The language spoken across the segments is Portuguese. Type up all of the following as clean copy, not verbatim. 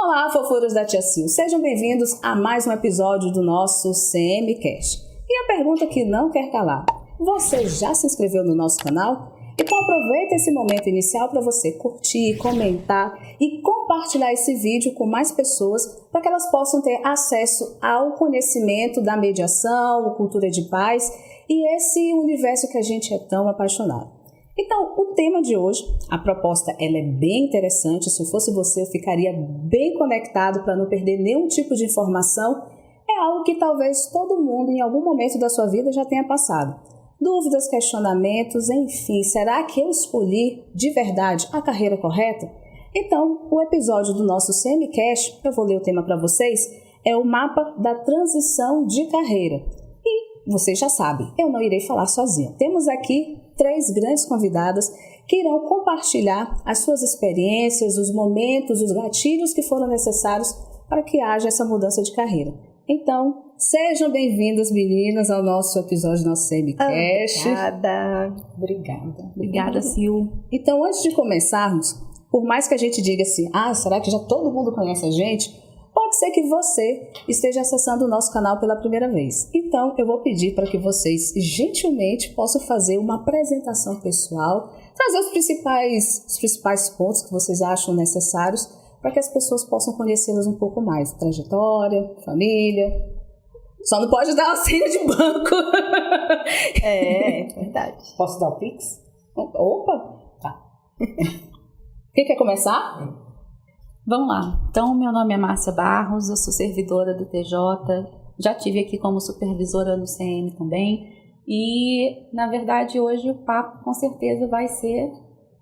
Olá, fofuras da Tia Sil, sejam bem-vindos a mais um episódio do nosso CMCast. E a pergunta que não quer calar, você já se inscreveu no nosso canal? Então aproveita esse momento inicial para você curtir, comentar e compartilhar esse vídeo com mais pessoas para que elas possam ter acesso ao conhecimento da mediação, cultura de paz e esse universo que a gente é tão apaixonado. Então, o tema de hoje, a proposta ela é bem interessante, se eu fosse você eu ficaria bem conectado para não perder nenhum tipo de informação, é algo que talvez todo mundo em algum momento da sua vida já tenha passado. Dúvidas, questionamentos, enfim, será que eu escolhi de verdade a carreira correta? Então, o episódio do nosso CMCast, eu vou ler o tema para vocês, é o mapa da transição de carreira. E vocês já sabem, eu não irei falar sozinha. Temos aqui 3 grandes convidadas que irão compartilhar as suas experiências, os momentos, os gatilhos que foram necessários para que haja essa mudança de carreira. Então, sejam bem-vindas, meninas, ao nosso episódio do nosso CMCast. Obrigada, Sil. Então, antes de começarmos, por mais que a gente diga assim, será que já todo mundo conhece a gente? Pode ser que você esteja acessando o nosso canal pela primeira vez. Então, eu vou pedir para que vocês, gentilmente, possam fazer uma apresentação pessoal, trazer os principais pontos que vocês acham necessários para que as pessoas possam conhecê-las um pouco mais. Trajetória, família. Só não pode dar auxílio de banco. É verdade. Posso dar o Pix? Opa! Tá. Quem quer começar? Vamos lá. Então, meu nome é Márcia Barros, eu sou servidora do TJ, já estive aqui como supervisora no CM também. E, na verdade, hoje o papo com certeza vai ser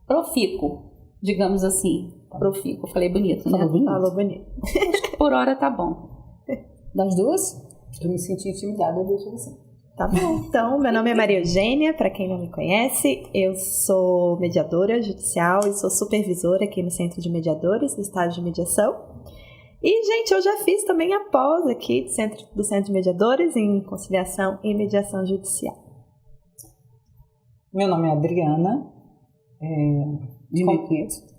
profícuo, digamos assim. Profícuo, falei bonito, né? Falou bonito. Acho que por hora tá bom. Das duas? Eu me senti intimidada, deixa você. Tá bom. Então, meu nome é Maria Eugênia, para quem não me conhece, eu sou mediadora judicial e sou supervisora aqui no Centro de Mediadores, do estágio de mediação. E, gente, eu já fiz também a pós aqui do Centro de Mediadores em conciliação e mediação judicial. Meu nome é Adriana. De 1500.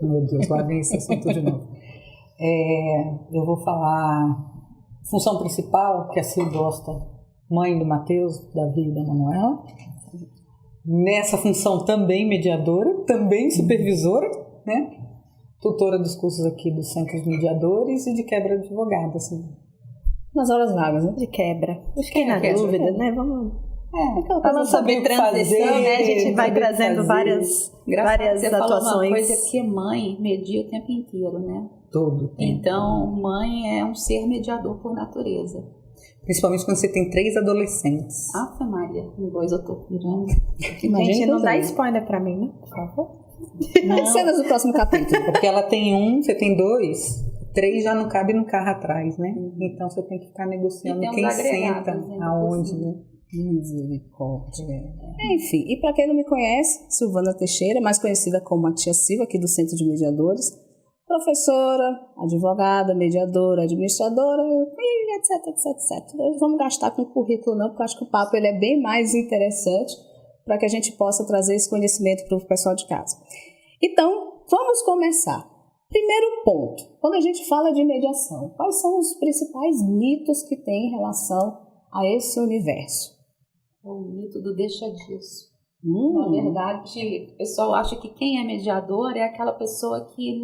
Meu Deus, lá vem esse assunto de novo. Eu vou falar função principal, que a Sil gosta, mãe do Matheus, Davi e da Manuela. Nessa função também mediadora, também supervisora, né? Tutora dos cursos aqui do Centro de Mediadores e de quebra de advogado, assim. Nas horas vagas, né? De quebra. Fiquei na dúvida, né? Vamos... Falando sobre transição, né? A gente vai trazendo várias Você atuações. falou uma coisa que mãe media o tempo inteiro, né? Todo o tempo. Então, mãe é um ser mediador por natureza. Principalmente quando você tem 3 adolescentes. Ave Maria, com 2 eu tô pirando. Gente, não dá spoiler pra mim, né? Por favor. As cenas do próximo capítulo. Porque ela tem você tem 2, 3 já não cabe no carro atrás, né? Então você tem que ficar negociando quem senta, aonde, né? Misericórdia. Enfim, e para quem não me conhece, Silvana Teixeira, mais conhecida como a Tia Silva, aqui do Centro de Mediadores, professora, advogada, mediadora, administradora, e etc. Não vamos gastar com currículo não, porque eu acho que o papo ele é bem mais interessante para que a gente possa trazer esse conhecimento para o pessoal de casa. Então, vamos começar. Primeiro ponto, quando a gente fala de mediação, quais são os principais mitos que tem em relação a esse universo? O mito do deixa disso. Na verdade, o pessoal acha que quem é mediador é aquela pessoa que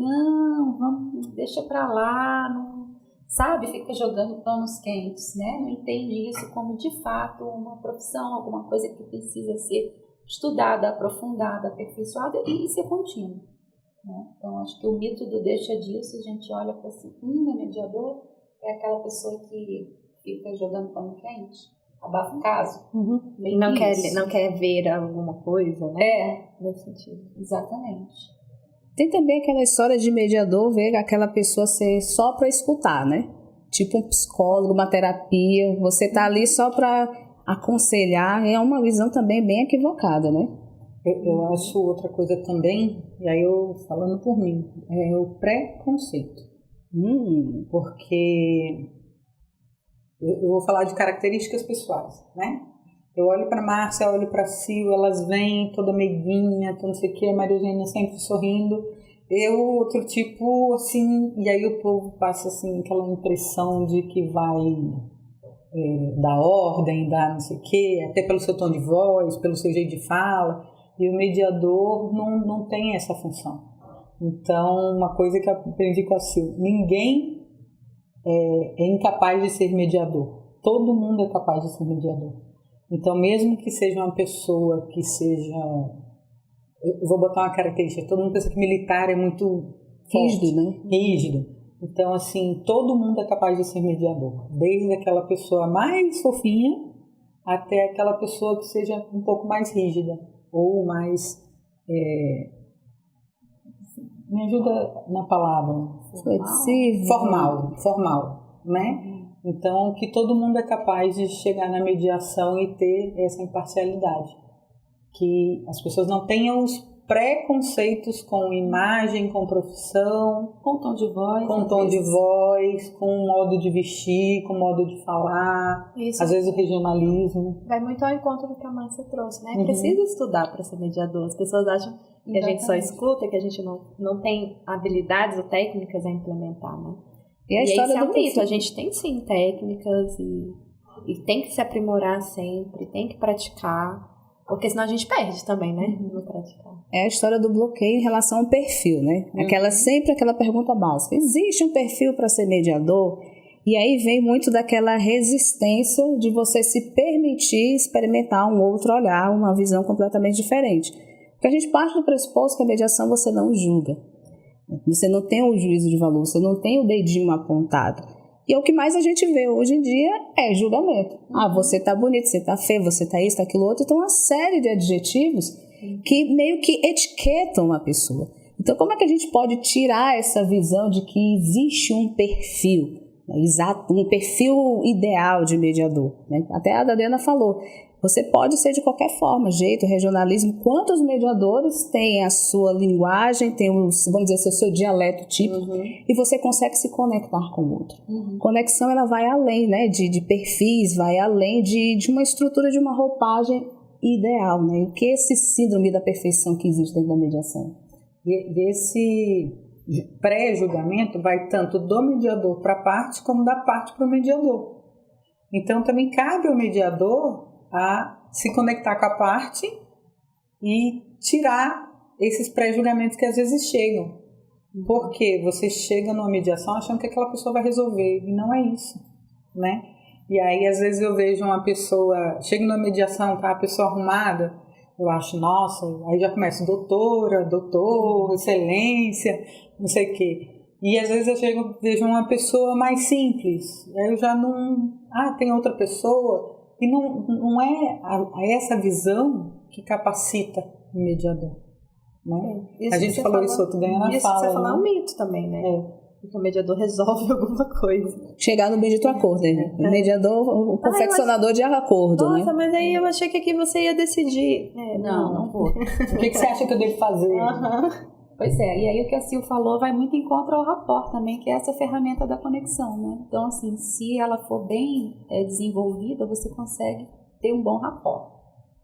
deixa pra lá, não, sabe, fica jogando panos quentes, né? Não entende isso como de fato uma profissão, alguma coisa que precisa ser estudada, aprofundada, aperfeiçoada e ser contínua, né? Então, acho que o mito do deixa disso, a gente olha para assim, é mediador, é aquela pessoa que fica jogando pano quente. Abafa o caso. Não quer ver alguma coisa, né? Nesse sentido. Exatamente. Tem também aquela história de mediador ver aquela pessoa ser só para escutar, né? Tipo um psicólogo, uma terapia. Você tá ali só para aconselhar. É uma visão também bem equivocada, né? Eu acho outra coisa também, e aí eu falando por mim, é o preconceito. Porque... Eu vou falar de características pessoais, né? Eu olho para a Márcia, olho para a Sil, elas vêm toda meiguinha, não sei o que, a Maria Eugênia sempre sorrindo. Outro tipo, assim, e aí o povo passa, assim, aquela impressão de que vai dar ordem, dar não sei o quê, até pelo seu tom de voz, pelo seu jeito de fala, e o mediador não tem essa função. Então, uma coisa que eu aprendi com a Sil, ninguém é incapaz de ser mediador. Todo mundo é capaz de ser mediador. Então, mesmo que seja uma pessoa que seja... Eu vou botar uma característica. Todo mundo pensa que militar é muito rígido, né? Rígido. Então, assim, todo mundo é capaz de ser mediador. Desde aquela pessoa mais fofinha até aquela pessoa que seja um pouco mais rígida ou mais... me ajuda na palavra. Formal, né? Então, que todo mundo é capaz de chegar na mediação e ter essa imparcialidade. Que as pessoas não tenham os preconceitos com imagem, com profissão, com tom de voz, com modo de vestir, com modo de falar, Isso. Às vezes o regionalismo. Vai muito ao encontro do que a Márcia trouxe, né? Precisa estudar para ser mediador. As pessoas acham que a gente só escuta, que a gente não tem habilidades ou técnicas a implementar, né? E a história esse é do um mito. A gente tem sim técnicas e tem que se aprimorar sempre, tem que praticar, porque senão a gente perde também, né? No praticar. É a história do bloqueio em relação ao perfil, né? Sempre aquela pergunta básica. Existe um perfil para ser mediador? E aí vem muito daquela resistência de você se permitir experimentar um outro olhar, uma visão completamente diferente. Porque a gente parte do pressuposto que a mediação você não julga. Você não tem o juízo de valor, você não tem o dedinho apontado. E o que mais a gente vê hoje em dia é julgamento. Você tá bonito, você tá feio, você tá isso, tá aquilo outro. Então, uma série de adjetivos que meio que etiquetam a pessoa. Então, como é que a gente pode tirar essa visão de que existe um perfil, né? Exato, um perfil ideal de mediador, né? Até a Adriana falou, você pode ser de qualquer forma, jeito, regionalismo. Quantos mediadores têm a sua linguagem, tem vamos dizer, o seu dialeto típico, e você consegue se conectar com o outro. Conexão, ela vai além, né, de perfis, vai além de uma estrutura, de uma roupagem ideal, né? O que é esse síndrome da perfeição que existe dentro da mediação? E esse pré-julgamento vai tanto do mediador para a parte, como da parte para o mediador. Então, também cabe ao mediador a se conectar com a parte e tirar esses pré-julgamentos que às vezes chegam. Porque você chega numa mediação achando que aquela pessoa vai resolver, e não é isso, né? E aí, às vezes, eu vejo uma pessoa, chega numa mediação, tá a pessoa arrumada, eu acho, nossa, aí já começa doutora, doutor, excelência, não sei o quê. E às vezes eu vejo uma pessoa mais simples, aí eu já não... tem outra pessoa... E não é essa visão que capacita o mediador, né? A gente falou isso outro dia na fala. Isso que você falou é um mito também, né? Porque o mediador resolve alguma coisa. Chegar no bendito acordo, né? O mediador, o confeccionador de acordo, nossa, né? Mas aí eu achei que aqui você ia decidir. Não vou. O que você acha que eu devo fazer? Pois é, e aí o que a Sil falou vai muito em contra ao rapport também, que é essa ferramenta da conexão, né? Então, assim, se ela for bem desenvolvida, você consegue ter um bom rapport,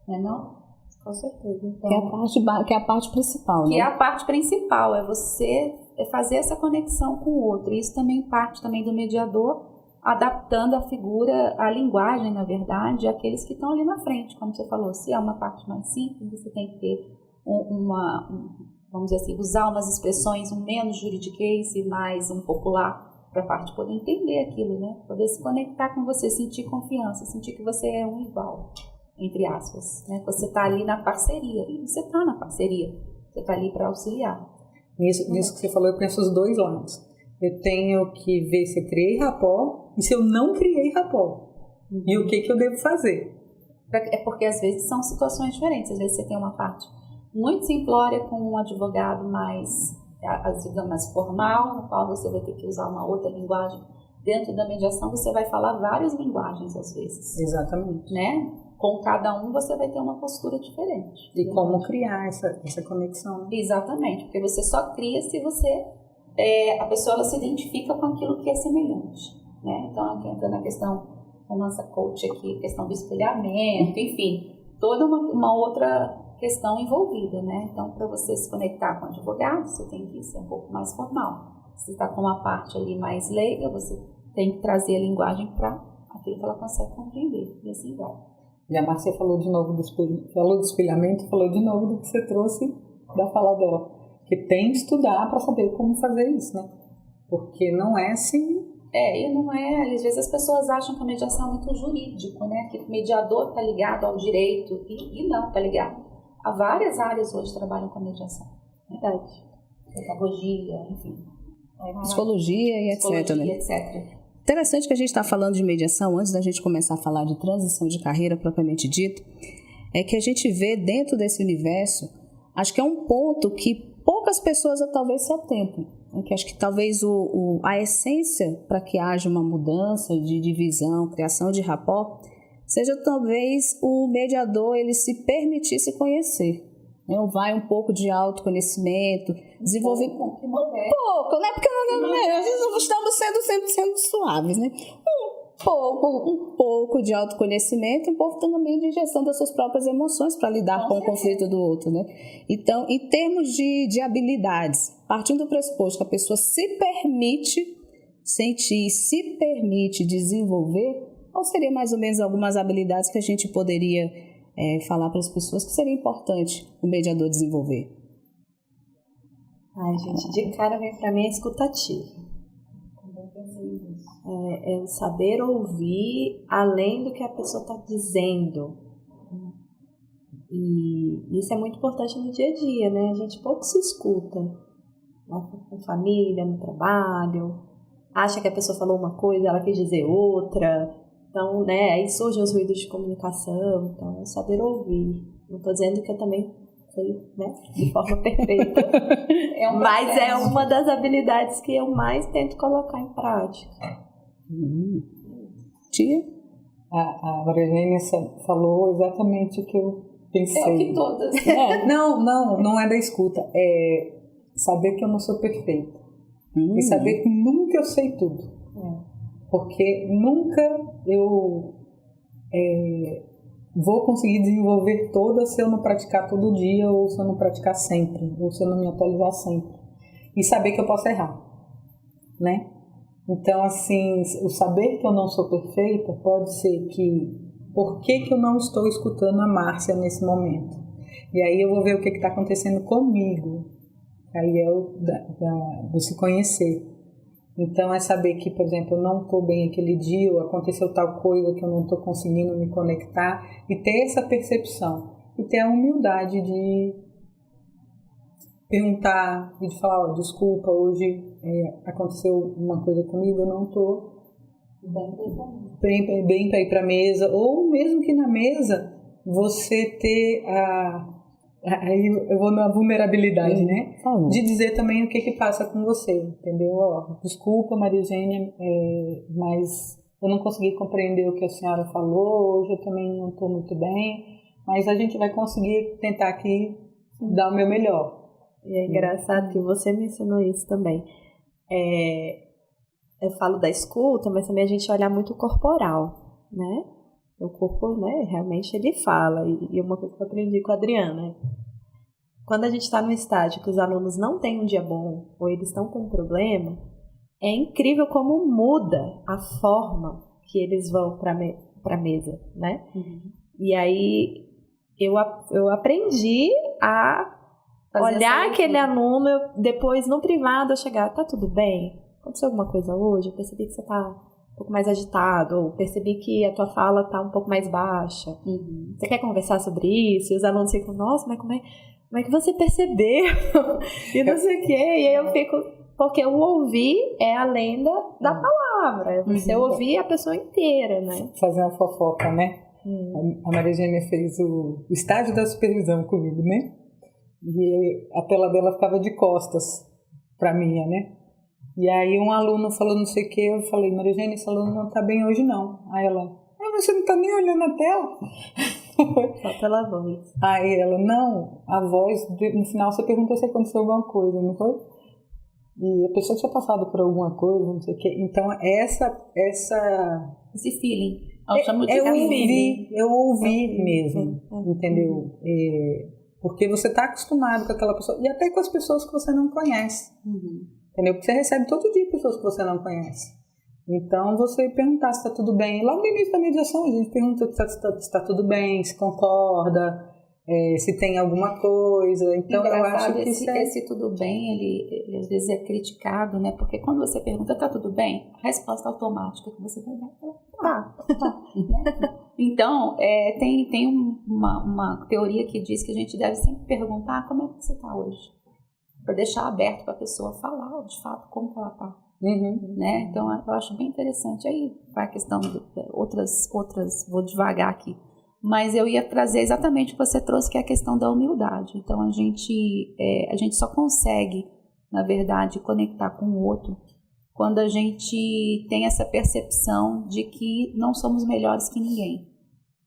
né? Não? Com certeza. Então, que é a parte principal, né? Que é a parte principal, é você fazer essa conexão com o outro. Isso também parte também do mediador, adaptando a figura, a linguagem, na verdade, àqueles que estão ali na frente, como você falou. Se é uma parte mais simples, você tem que ter vamos dizer assim, usar umas expressões menos juridiquês e mais um popular para a parte poder entender aquilo, né? Poder se conectar com você, sentir confiança, sentir que você é um igual, entre aspas, né? Você está ali na parceria, e você está na parceria, você está ali para auxiliar. Nisso que você falou, eu penso os dois lados. Eu tenho que ver se eu criei rapport e se eu não criei rapport. E o que eu devo fazer. É porque às vezes são situações diferentes, às vezes você tem uma parte muito simplória com um advogado mais, digamos, mais formal, no qual você vai ter que usar uma outra linguagem. Dentro da mediação você vai falar várias linguagens às vezes. Exatamente. Né? Com cada um você vai ter uma postura diferente. E como criar essa conexão. Né? Exatamente, porque você só cria se você, a pessoa ela se identifica com aquilo que é semelhante. Né? Então aqui entra na questão da nossa coach aqui, questão do espelhamento, enfim, toda uma outra questão envolvida, né? Então, para você se conectar com o advogado, você tem que ser um pouco mais formal. Se está com uma parte ali mais leiga, você tem que trazer a linguagem para aquilo que ela consegue compreender, e assim vai. E a Márcia falou de novo do espelhamento, falou de novo do que você trouxe da fala dela, que tem que estudar para saber como fazer isso, né? Porque não é assim. E não é. Às vezes as pessoas acham que a mediação é muito jurídico, né? Que o mediador está ligado ao direito, e não, está ligado a várias áreas hoje trabalham com a mediação. Verdade. Pedagogia, enfim. Psicologia e etc. Né? etc. Interessante que a gente está falando de mediação, antes da gente começar a falar de transição de carreira propriamente dito, é que a gente vê dentro desse universo, acho que é um ponto que poucas pessoas talvez se atentem, né? Que acho que talvez a essência para que haja uma mudança de divisão, criação de rapport, seja talvez o mediador ele se permitir se conhecer. Vai um pouco de autoconhecimento, desenvolver um pouco, né? Porque nós estamos sendo suaves, né? Um pouco de autoconhecimento, um pouco também de gestão das suas próprias emoções para lidar com o conflito do outro, né? Então, em termos de habilidades, partindo do pressuposto que a pessoa se permite sentir, se permite desenvolver, qual seria mais ou menos algumas habilidades que a gente poderia falar para as pessoas que seria importante o mediador desenvolver? Ai, gente, de cara vem para mim a escutativa. É o saber ouvir além do que a pessoa está dizendo. E isso é muito importante no dia a dia, né? A gente pouco se escuta, com família, no trabalho, acha que a pessoa falou uma coisa, ela quis dizer outra. Então, né, aí surgem os ruídos de comunicação. Então, saber ouvir. Não estou dizendo que eu também sei, né, de forma perfeita. Mas é uma das habilidades que eu mais tento colocar em prática. Tia? A Maria Eugênia falou exatamente o que eu pensei. É o que todas. Não é da escuta. É saber que eu não sou perfeita. E saber que nunca eu sei tudo. Porque nunca eu vou conseguir desenvolver toda se eu não praticar todo dia, ou se eu não praticar sempre, ou se eu não me atualizar sempre. E saber que eu posso errar, né? Então, assim, o saber que eu não sou perfeita pode ser que, por que eu não estou escutando a Márcia nesse momento? E aí eu vou ver o que está acontecendo comigo. Aí é do se conhecer. Então, é saber que, por exemplo, eu não estou bem aquele dia, ou aconteceu tal coisa que eu não estou conseguindo me conectar, e ter essa percepção. E ter a humildade de perguntar e de falar, desculpa, hoje aconteceu uma coisa comigo, eu não estou bem para ir para a mesa. Ou mesmo que na mesa, você ter aí eu vou na vulnerabilidade, né? De dizer também o que passa com você, entendeu? Desculpa, Maria Eugênia, mas eu não consegui compreender o que a senhora falou, hoje eu também não estou muito bem, mas a gente vai conseguir tentar aqui dar o meu melhor. E é engraçado que você mencionou isso também. Eu falo da escuta, mas também a gente olha muito o corporal, né? O corpo, né, realmente ele fala. E uma coisa que eu aprendi com a Adriana, quando a gente está no estágio que os alunos não têm um dia bom, ou eles estão com um problema, é incrível como muda a forma que eles vão para a mesa, né? E aí eu aprendi a olhar aquele aluno, depois no privado eu chegar, tá tudo bem? Aconteceu alguma coisa hoje? Eu percebi que você tá um pouco mais agitado, ou percebi que a tua fala tá um pouco mais baixa. Você quer conversar sobre isso? E os alunos ficam, nossa, mas como é que você percebeu? E não sei o quê. E aí eu fico, porque o ouvir é a lenda da palavra. Você ouvir a pessoa inteira, né? Fazer uma fofoca, né? A Maria Eugênia fez o estágio da supervisão comigo, né? E a tela dela ficava de costas pra minha, né? E aí um aluno falou não sei o que, eu falei, Maria Eugênia, esse aluno não tá bem hoje não. Aí ela, mas você não tá nem olhando a tela? Só pela voz. Aí ela, não, a voz, no final você perguntou se aconteceu alguma coisa, não foi? E a pessoa tinha passado por alguma coisa, não sei o que. Então esse feeling. Eu ouvi mesmo, entendeu? Porque você está acostumado com aquela pessoa, e até com as pessoas que você não conhece. Entendeu? Porque você recebe todo dia pessoas que você não conhece. Então, você perguntar se está tudo bem. Logo no início da mediação, a gente pergunta se está tudo bem, se concorda, se tem alguma coisa. Então, eu acho que esse tudo bem, ele às vezes é criticado, né? Porque quando você pergunta, tá tudo bem? A resposta automática que você vai dar é tá. Então, tem uma teoria que diz que a gente deve sempre perguntar como é que você está hoje. Para deixar aberto para a pessoa falar, de fato, como que ela está. Né? Então, eu acho bem interessante. Aí vai a questão de outras, vou devagar aqui. Mas eu ia trazer exatamente o que você trouxe, que é a questão da humildade. Então, a gente só consegue, na verdade, conectar com o outro quando a gente tem essa percepção de que não somos melhores que ninguém.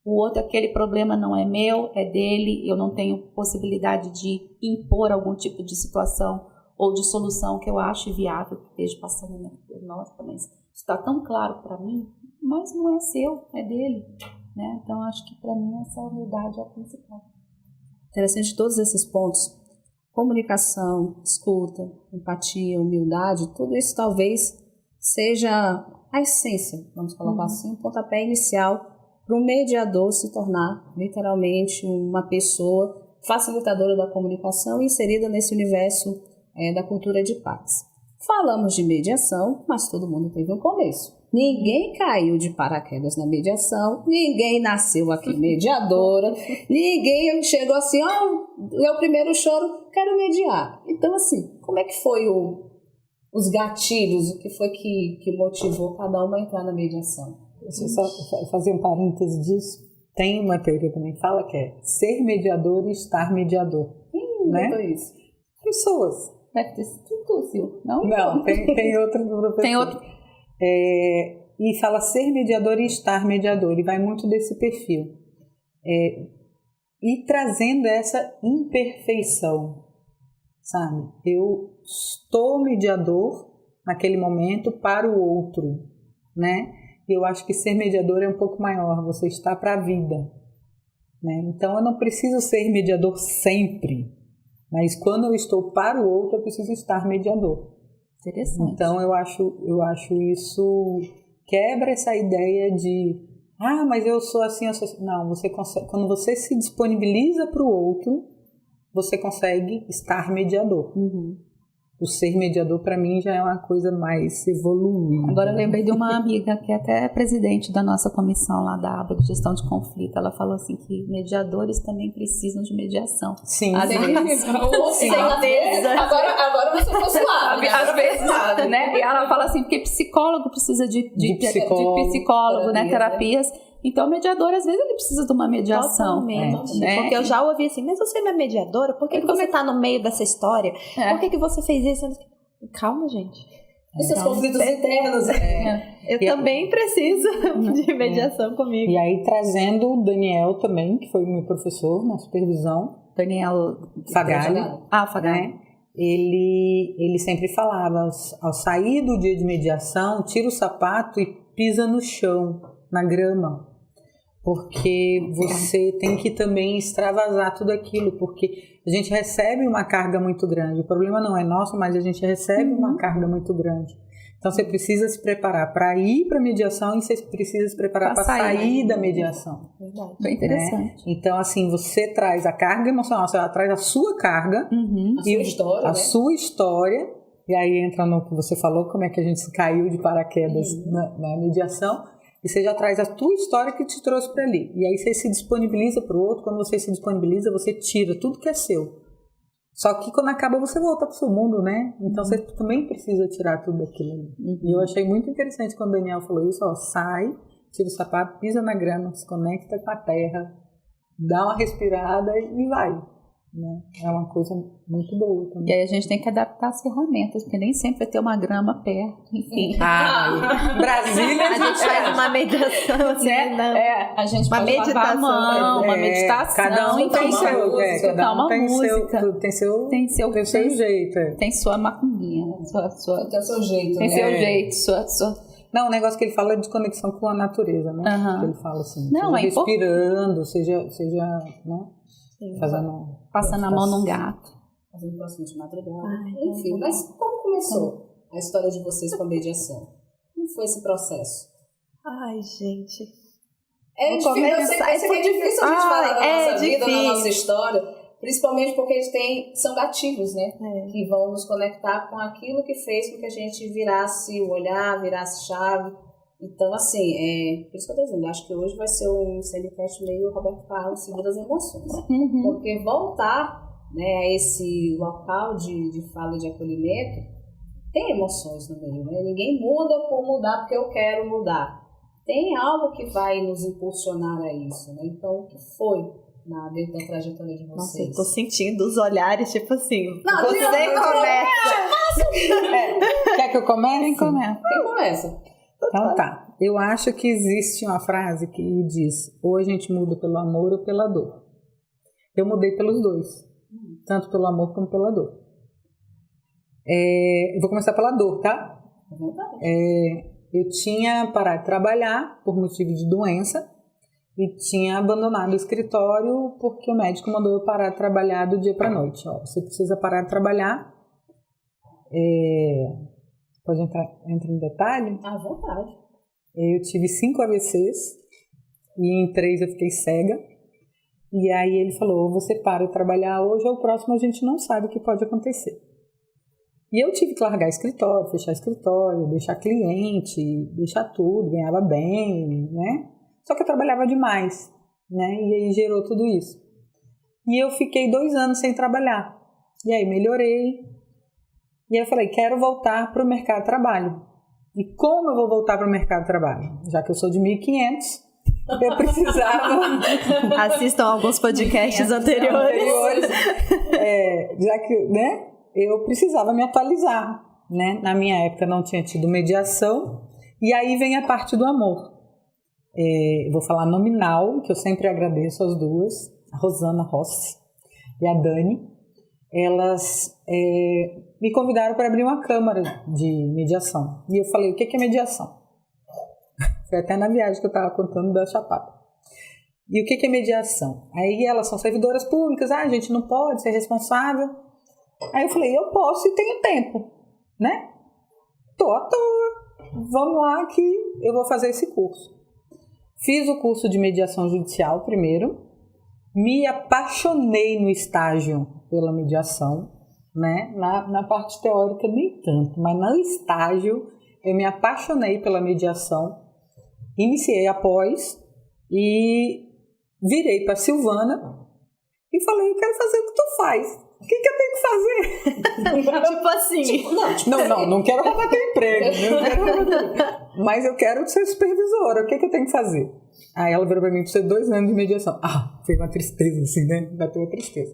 O outro, aquele problema não é meu, é dele, eu não tenho possibilidade de impor algum tipo de situação ou de solução que eu ache viável, que esteja passando na minha vida. Nossa, mas está tão claro para mim, mas não é seu, é dele. Né? Então, acho que para mim essa humildade é a principal. Interessante todos esses pontos. Comunicação, escuta, empatia, humildade, tudo isso talvez seja a essência, vamos colocar assim, um pontapé inicial para um mediador se tornar literalmente uma pessoa facilitadora da comunicação inserida nesse universo da cultura de paz. Falamos de mediação, mas todo mundo teve um começo. Ninguém caiu de paraquedas na mediação, ninguém nasceu aqui mediadora, ninguém chegou assim, é o primeiro choro, quero mediar. Então, assim, como é que foi os gatilhos, o que foi que motivou cada uma a entrar na mediação? Deixa eu só fazer um parêntese disso. Tem uma teoria também que fala que é ser mediador e estar mediador. Né? Foi isso. Pessoas. Deve ter sido Sil, não? Não, tem outro professor. Tem outro. E fala ser mediador e estar mediador. E vai muito desse perfil. E trazendo essa imperfeição, sabe? Eu estou mediador naquele momento para o outro, né? Eu acho que ser mediador é um pouco maior, você está para a vida, né? Então eu não preciso ser mediador sempre, mas quando eu estou para o outro eu preciso estar mediador. Interessante. Então eu acho isso quebra essa ideia de mas eu sou assim, não, você consegue, quando você se disponibiliza para o outro, você consegue estar mediador. O ser mediador, para mim, já é uma coisa mais evoluída. Agora eu lembrei de uma amiga que é até presidente da nossa comissão lá da aba de gestão de conflito. Ela falou assim que mediadores também precisam de mediação. Sim. Às vezes. Agora você foi suave. Às vezes, né? E ela fala assim, porque psicólogo precisa de psicólogo, né? Terapias. Então, o mediador, às vezes, ele precisa de uma mediação. Totalmente. Né? Porque eu já ouvi assim, mas você não é mediadora? Por que você está no meio dessa história? Por que você fez isso? Calma, gente. Esses conflitos internos. Eu também preciso de mediação comigo. E aí, trazendo o Daniel também, que foi meu professor na supervisão. Daniel Fagali. Fagali. Ele sempre falava, ao sair do dia de mediação, tira o sapato e pisa no chão, na grama, porque você tem que também extravasar tudo aquilo, porque a gente recebe uma carga muito grande. O problema não é nosso, mas a gente recebe uma carga muito grande. Então você precisa se preparar para ir para a mediação e você precisa se preparar para sair da mediação. Verdade. Bem interessante. Né? Então, assim, você traz a carga emocional, você traz a sua carga, a sua história, e aí entra no que você falou, como é que a gente caiu de paraquedas na mediação. E você já traz a tua história que te trouxe para ali. E aí você se disponibiliza para o outro. Quando você se disponibiliza, você tira tudo que é seu. Só que quando acaba, você volta para o seu mundo, né? Então você também precisa tirar tudo aquilo ali. E eu achei muito interessante quando o Daniel falou isso. Sai, tira o sapato, pisa na grama, se conecta com a terra, dá uma respirada e vai. Né? É uma coisa muito boa também. E aí a gente tem que adaptar as ferramentas, porque nem sempre vai ter uma grama perto, enfim. Brasília a gente faz uma mediação assim, né? A gente pode lavar a mão, uma meditação. Cada um tem seu, uma música. Tem seu jeito. Tem sua macumbinha, Tem seu jeito. Tem seu jeito, sua... Não, o negócio que ele fala é de conexão com a natureza, né? Que ele fala assim, não, seja respirando, seja né? Passando a mão num gato. Fazendo crossfit de madrugada. Enfim, mas como começou a história de vocês com a mediação? Como foi esse processo? Ai, gente. É difícil, eu sei que é difícil a gente falar da nossa vida, da nossa história, principalmente porque eles são gatilhos, né? Que vão nos conectar com aquilo que fez com que a gente virasse o olhar, virasse chave. Então, assim, por isso que eu tô dizendo, acho que hoje vai ser um CMCast meio Roberto Carlos, segura as emoções. Porque voltar, né, a esse local de fala e de acolhimento, tem emoções no meio, né? Ninguém muda por mudar porque eu quero mudar. Tem algo que vai nos impulsionar a isso, né? Então, o que foi dentro da trajetória de vocês? Nossa, eu tô sentindo os olhares, tipo assim, não, você começa. Quer que eu comece? Quem começa? Então tá, eu acho que existe uma frase que diz, ou a gente muda pelo amor ou pela dor. Eu mudei pelos dois, tanto pelo amor como pela dor. Eu vou começar pela dor, tá? Eu tinha parado de trabalhar por motivo de doença e tinha abandonado o escritório porque o médico mandou eu parar de trabalhar do dia para a noite. Ó, você precisa parar de trabalhar. Pode entrar em detalhe? À vontade. Eu tive 5 AVCs e em 3 eu fiquei cega. E aí ele falou, ou você para de trabalhar hoje ou o próximo a gente não sabe o que pode acontecer. E eu tive que largar escritório, fechar escritório, deixar cliente, deixar tudo, ganhava bem, né? Só que eu trabalhava demais, né? E aí gerou tudo isso. E eu fiquei 2 anos sem trabalhar. E aí melhorei. E aí eu falei, quero voltar para o mercado de trabalho. E como eu vou voltar para o mercado de trabalho? Já que eu sou de 1.500, eu precisava... Assistam alguns podcasts anteriores. Já que, né? Eu precisava me atualizar, né? Na minha época não tinha tido mediação. E aí vem a parte do amor. Vou falar nominal, que eu sempre agradeço as duas, a Rosana Rossi e a Dani. Elas me convidaram para abrir uma câmara de mediação. E eu falei, o que é mediação? Foi até na viagem que eu estava contando da Chapada. E o que é mediação? Aí elas são servidoras públicas, a gente não pode ser responsável. Aí eu falei, eu posso e tenho tempo, né? Tô à toa, vamos lá que eu vou fazer esse curso. Fiz o curso de mediação judicial primeiro, me apaixonei no estágio pela mediação, né? Na parte teórica nem tanto, mas no estágio eu me apaixonei pela mediação, iniciei a pós e virei para Silvana e falei, eu quero fazer o que tu faz. O que eu tenho que fazer? Tipo assim. Não quero roubar teu emprego. Mas eu quero ser supervisora. O que eu tenho que fazer? Aí ela virou pra mim, precisa de 2 anos de mediação. Foi uma tristeza, assim, né? Bateu uma tristeza.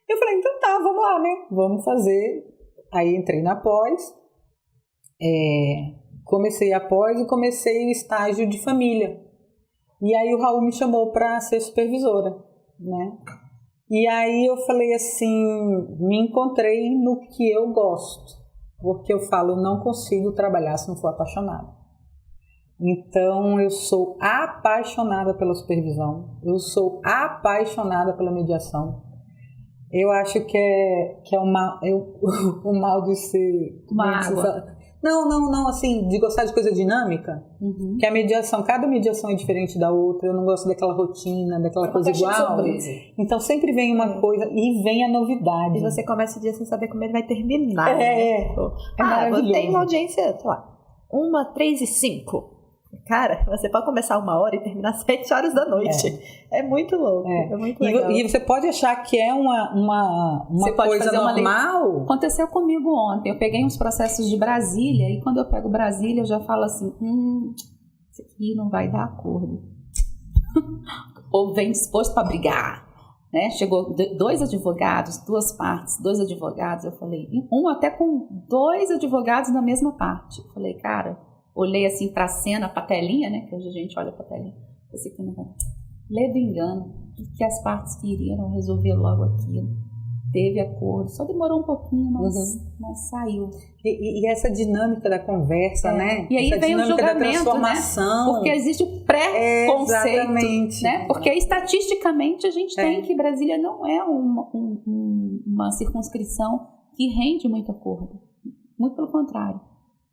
Eu falei, então tá, vamos lá, né? Vamos fazer. Aí entrei na pós. Comecei a pós e comecei o estágio de família. E aí o Raul me chamou pra ser supervisora, né? E aí eu falei assim, me encontrei no que eu gosto, porque eu falo, eu não consigo trabalhar se não for apaixonada. Então eu sou apaixonada pela supervisão, eu sou apaixonada pela mediação. Eu acho que é o mal de ser... Uma água. Não, assim, de gostar de coisa dinâmica, que a mediação, cada mediação é diferente da outra, eu não gosto daquela rotina, daquela coisa igual. Então sempre vem uma coisa e vem a novidade. E você começa o dia sem saber como ele vai terminar. Tem uma audiência, sei lá, 1:03:05. Cara, você pode começar 1h e terminar 7h da noite. É muito louco, é muito legal. E você pode achar que é uma coisa normal. Aconteceu comigo ontem, eu peguei uns processos de Brasília e quando eu pego Brasília eu já falo assim, isso aqui não vai dar acordo. Ou vem disposto para brigar, né? Chegou 2 advogados, 2 partes, 2 advogados, eu falei, até com 2 advogados na mesma parte. Eu falei, cara... Olhei assim pra cena, pra telinha, né? Que hoje a gente olha pra telinha. Esse aqui não vai. Leve engano. Que as partes queriam resolver logo aquilo. Teve acordo. Só demorou um pouquinho, mas saiu. E essa dinâmica da conversa, né? E aí essa vem o julgamento, da transformação. né? Porque existe o pré-conceito, Exatamente. né? Porque estatisticamente a gente tem que Brasília não é uma circunscrição que rende muito acordo. Muito pelo contrário.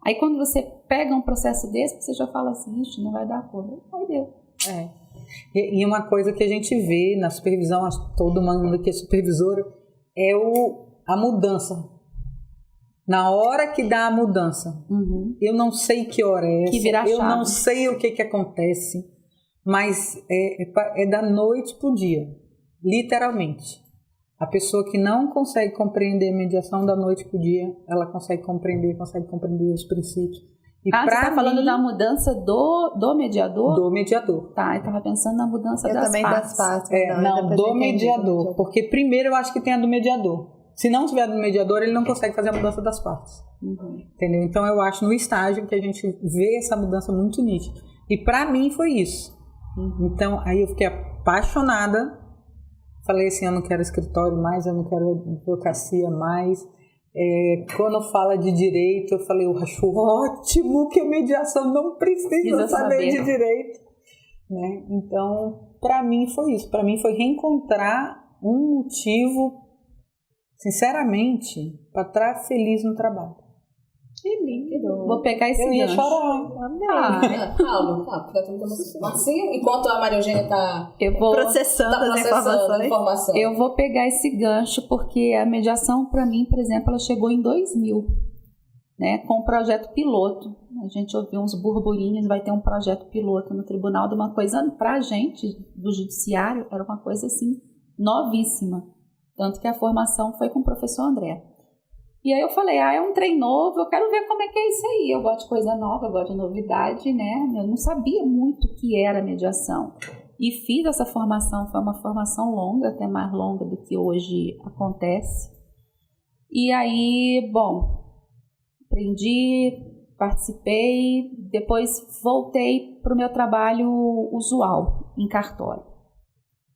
Aí quando você pega um processo desse, você já fala assim, ixi, não vai dar acordo. Aí deu. E uma coisa que a gente vê na supervisão, todo mundo que é supervisora, é a mudança. Na hora que dá a mudança. Eu não sei que hora é essa, Que vira a eu chave. não sei o que acontece, mas é da noite pro dia, literalmente. A pessoa que não consegue compreender a mediação da noite pro dia, ela consegue compreender os princípios. E você está falando mim, da mudança do mediador? do mediador. Tá, eu estava pensando na mudança Eu das também partes. das partes. Não, depois do eu entendi, mediador. Porque primeiro eu acho que tem a do mediador. Se não tiver do mediador, ele não consegue fazer a mudança das partes. Entendeu? Então eu acho no estágio que a gente vê essa mudança muito nítida. E pra mim foi isso. Então aí eu fiquei apaixonada. Falei assim, eu não quero escritório mais, eu não quero advocacia mais. Quando fala de direito, eu falei, eu acho ótimo que a mediação não precisa saber de direito. Né? Então, para mim foi isso. Para mim foi reencontrar um motivo, sinceramente, para estar feliz no trabalho. Que lindo. Vou pegar esse Eu ia gancho. chorar. Calma. Marcinho, enquanto a Maria Eugênia está Processando as informações. Eu vou pegar esse gancho porque a mediação, para mim, por exemplo, ela chegou em 2000, né, com um projeto piloto. A gente ouviu uns burburinhos, vai ter um projeto piloto no tribunal de uma coisa, para a gente, do judiciário, era uma coisa assim, novíssima. Tanto que a formação foi com o professor André. E aí eu falei, é um trem novo, eu quero ver como é que é isso aí. Eu gosto de coisa nova, eu gosto de novidade, né? Eu não sabia muito o que era mediação. E fiz essa formação, foi uma formação longa, até mais longa do que hoje acontece. E aí, aprendi, participei, depois voltei para o meu trabalho usual, em cartório.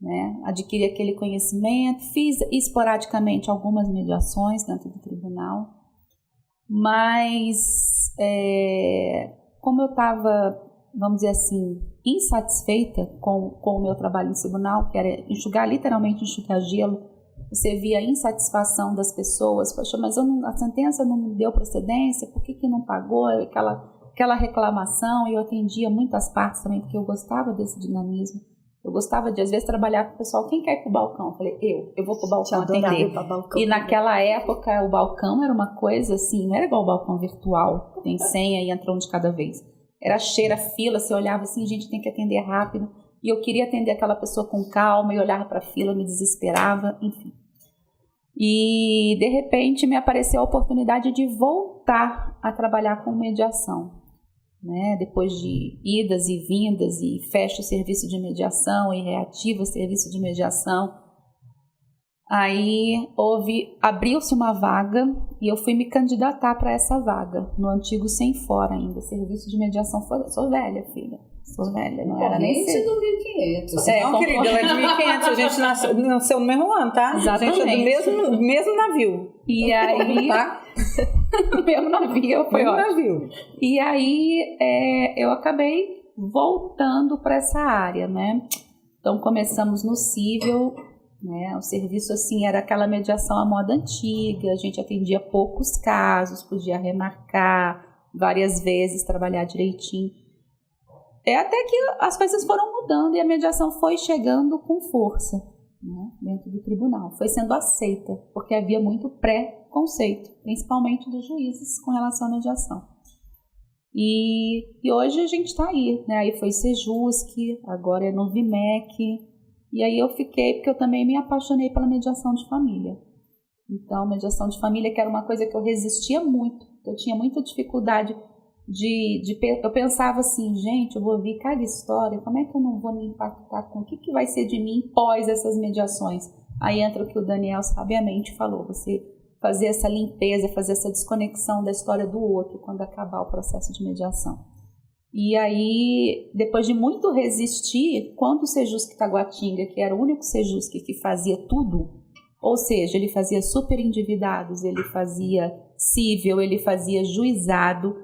Né? Adquiri aquele conhecimento, fiz esporadicamente algumas mediações dentro do tribunal, mas como eu estava, vamos dizer assim, insatisfeita com o meu trabalho no tribunal, que era literalmente enxugar gelo, você via a insatisfação das pessoas, poxa, mas a sentença não me deu procedência, por que não pagou, aquela reclamação, e eu atendia muitas partes também, porque eu gostava desse dinamismo. Eu gostava de, às vezes, trabalhar com o pessoal. Quem quer ir pro balcão? Eu falei, eu vou pro balcão atender. E naquela época, o balcão era uma coisa assim, não era igual o balcão virtual, tem senha e entra um de cada vez. Era cheira, fila, você olhava assim, gente, tem que atender rápido. E eu queria atender aquela pessoa com calma, e olhava para a fila, me desesperava, enfim. E, de repente, me apareceu a oportunidade de voltar a trabalhar com mediação. Né? Depois de idas e vindas e fecha o serviço de mediação e reativa o serviço de mediação, aí abriu-se uma vaga e eu fui me candidatar para essa vaga, no antigo Sem Fora ainda, serviço de mediação. Sou velha, filha, não era nem de 1500. Não, querida, ela é de 1500, a gente nasceu no mesmo ano, tá? Exatamente. A gente é do mesmo navio. E aí... Tá? Mesmo navio, foi ótimo. Navio. E aí eu acabei voltando para essa área, né? Então começamos no cível, né? O serviço assim era aquela mediação à moda antiga, a gente atendia poucos casos, podia remarcar várias vezes, trabalhar direitinho. Até que as coisas foram mudando e a mediação foi chegando com força, né, dentro do tribunal. Foi sendo aceita, porque havia muito pré-conceito, principalmente dos juízes com relação à mediação. E hoje a gente está aí, né? Aí foi Sejusc, agora é Novimec. E aí eu fiquei, porque eu também me apaixonei pela mediação de família. Então, mediação de família, que era uma coisa que eu resistia muito, eu tinha muita dificuldade eu pensava assim, gente, eu vou ouvir cada história, como é que eu não vou me impactar com o que vai ser de mim pós essas mediações? Aí entra o que o Daniel sabiamente falou, você fazer essa limpeza, fazer essa desconexão da história do outro quando acabar o processo de mediação. E aí, depois de muito resistir, quando o Sejusc Taguatinga, que era o único Sejusc que fazia tudo, ou seja, ele fazia super endividados, ele fazia cível, ele fazia juizado,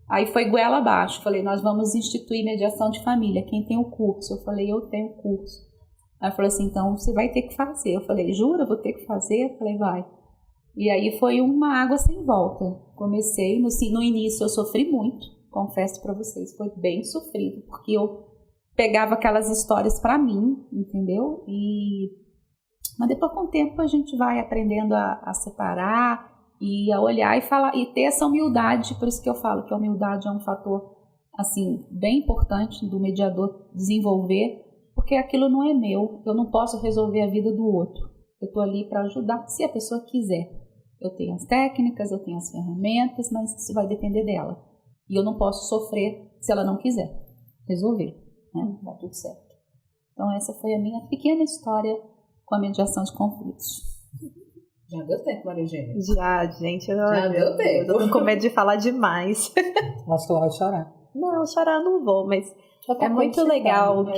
Aí foi goela abaixo. Falei, nós vamos instituir mediação de família. Quem tem o curso? Eu falei, eu tenho o curso. Aí falou assim, então você vai ter que fazer. Eu falei, jura? Vou ter que fazer? Eu falei, vai. E aí foi uma água sem volta. Comecei, no início eu sofri muito, confesso para vocês. Foi bem sofrido, porque eu pegava aquelas histórias para mim, entendeu? Mas depois com o tempo a gente vai aprendendo a separar e a olhar e falar, e ter essa humildade. Por isso que eu falo que a humildade é um fator assim, bem importante do mediador desenvolver, porque aquilo não é meu, eu não posso resolver a vida do outro. Eu estou ali para ajudar se a pessoa quiser. Eu tenho as técnicas, eu tenho as ferramentas, mas isso vai depender dela. E eu não posso sofrer se ela não quiser resolver, né? Dá tudo certo. Então essa foi a minha pequena história com a mediação de conflitos. Já deu tempo, Maria Eugênia? Já, gente. Já deu tempo. Eu tô com medo de falar demais. Acho que ela vai chorar. Não, chorar eu não vou, mas é muito legal o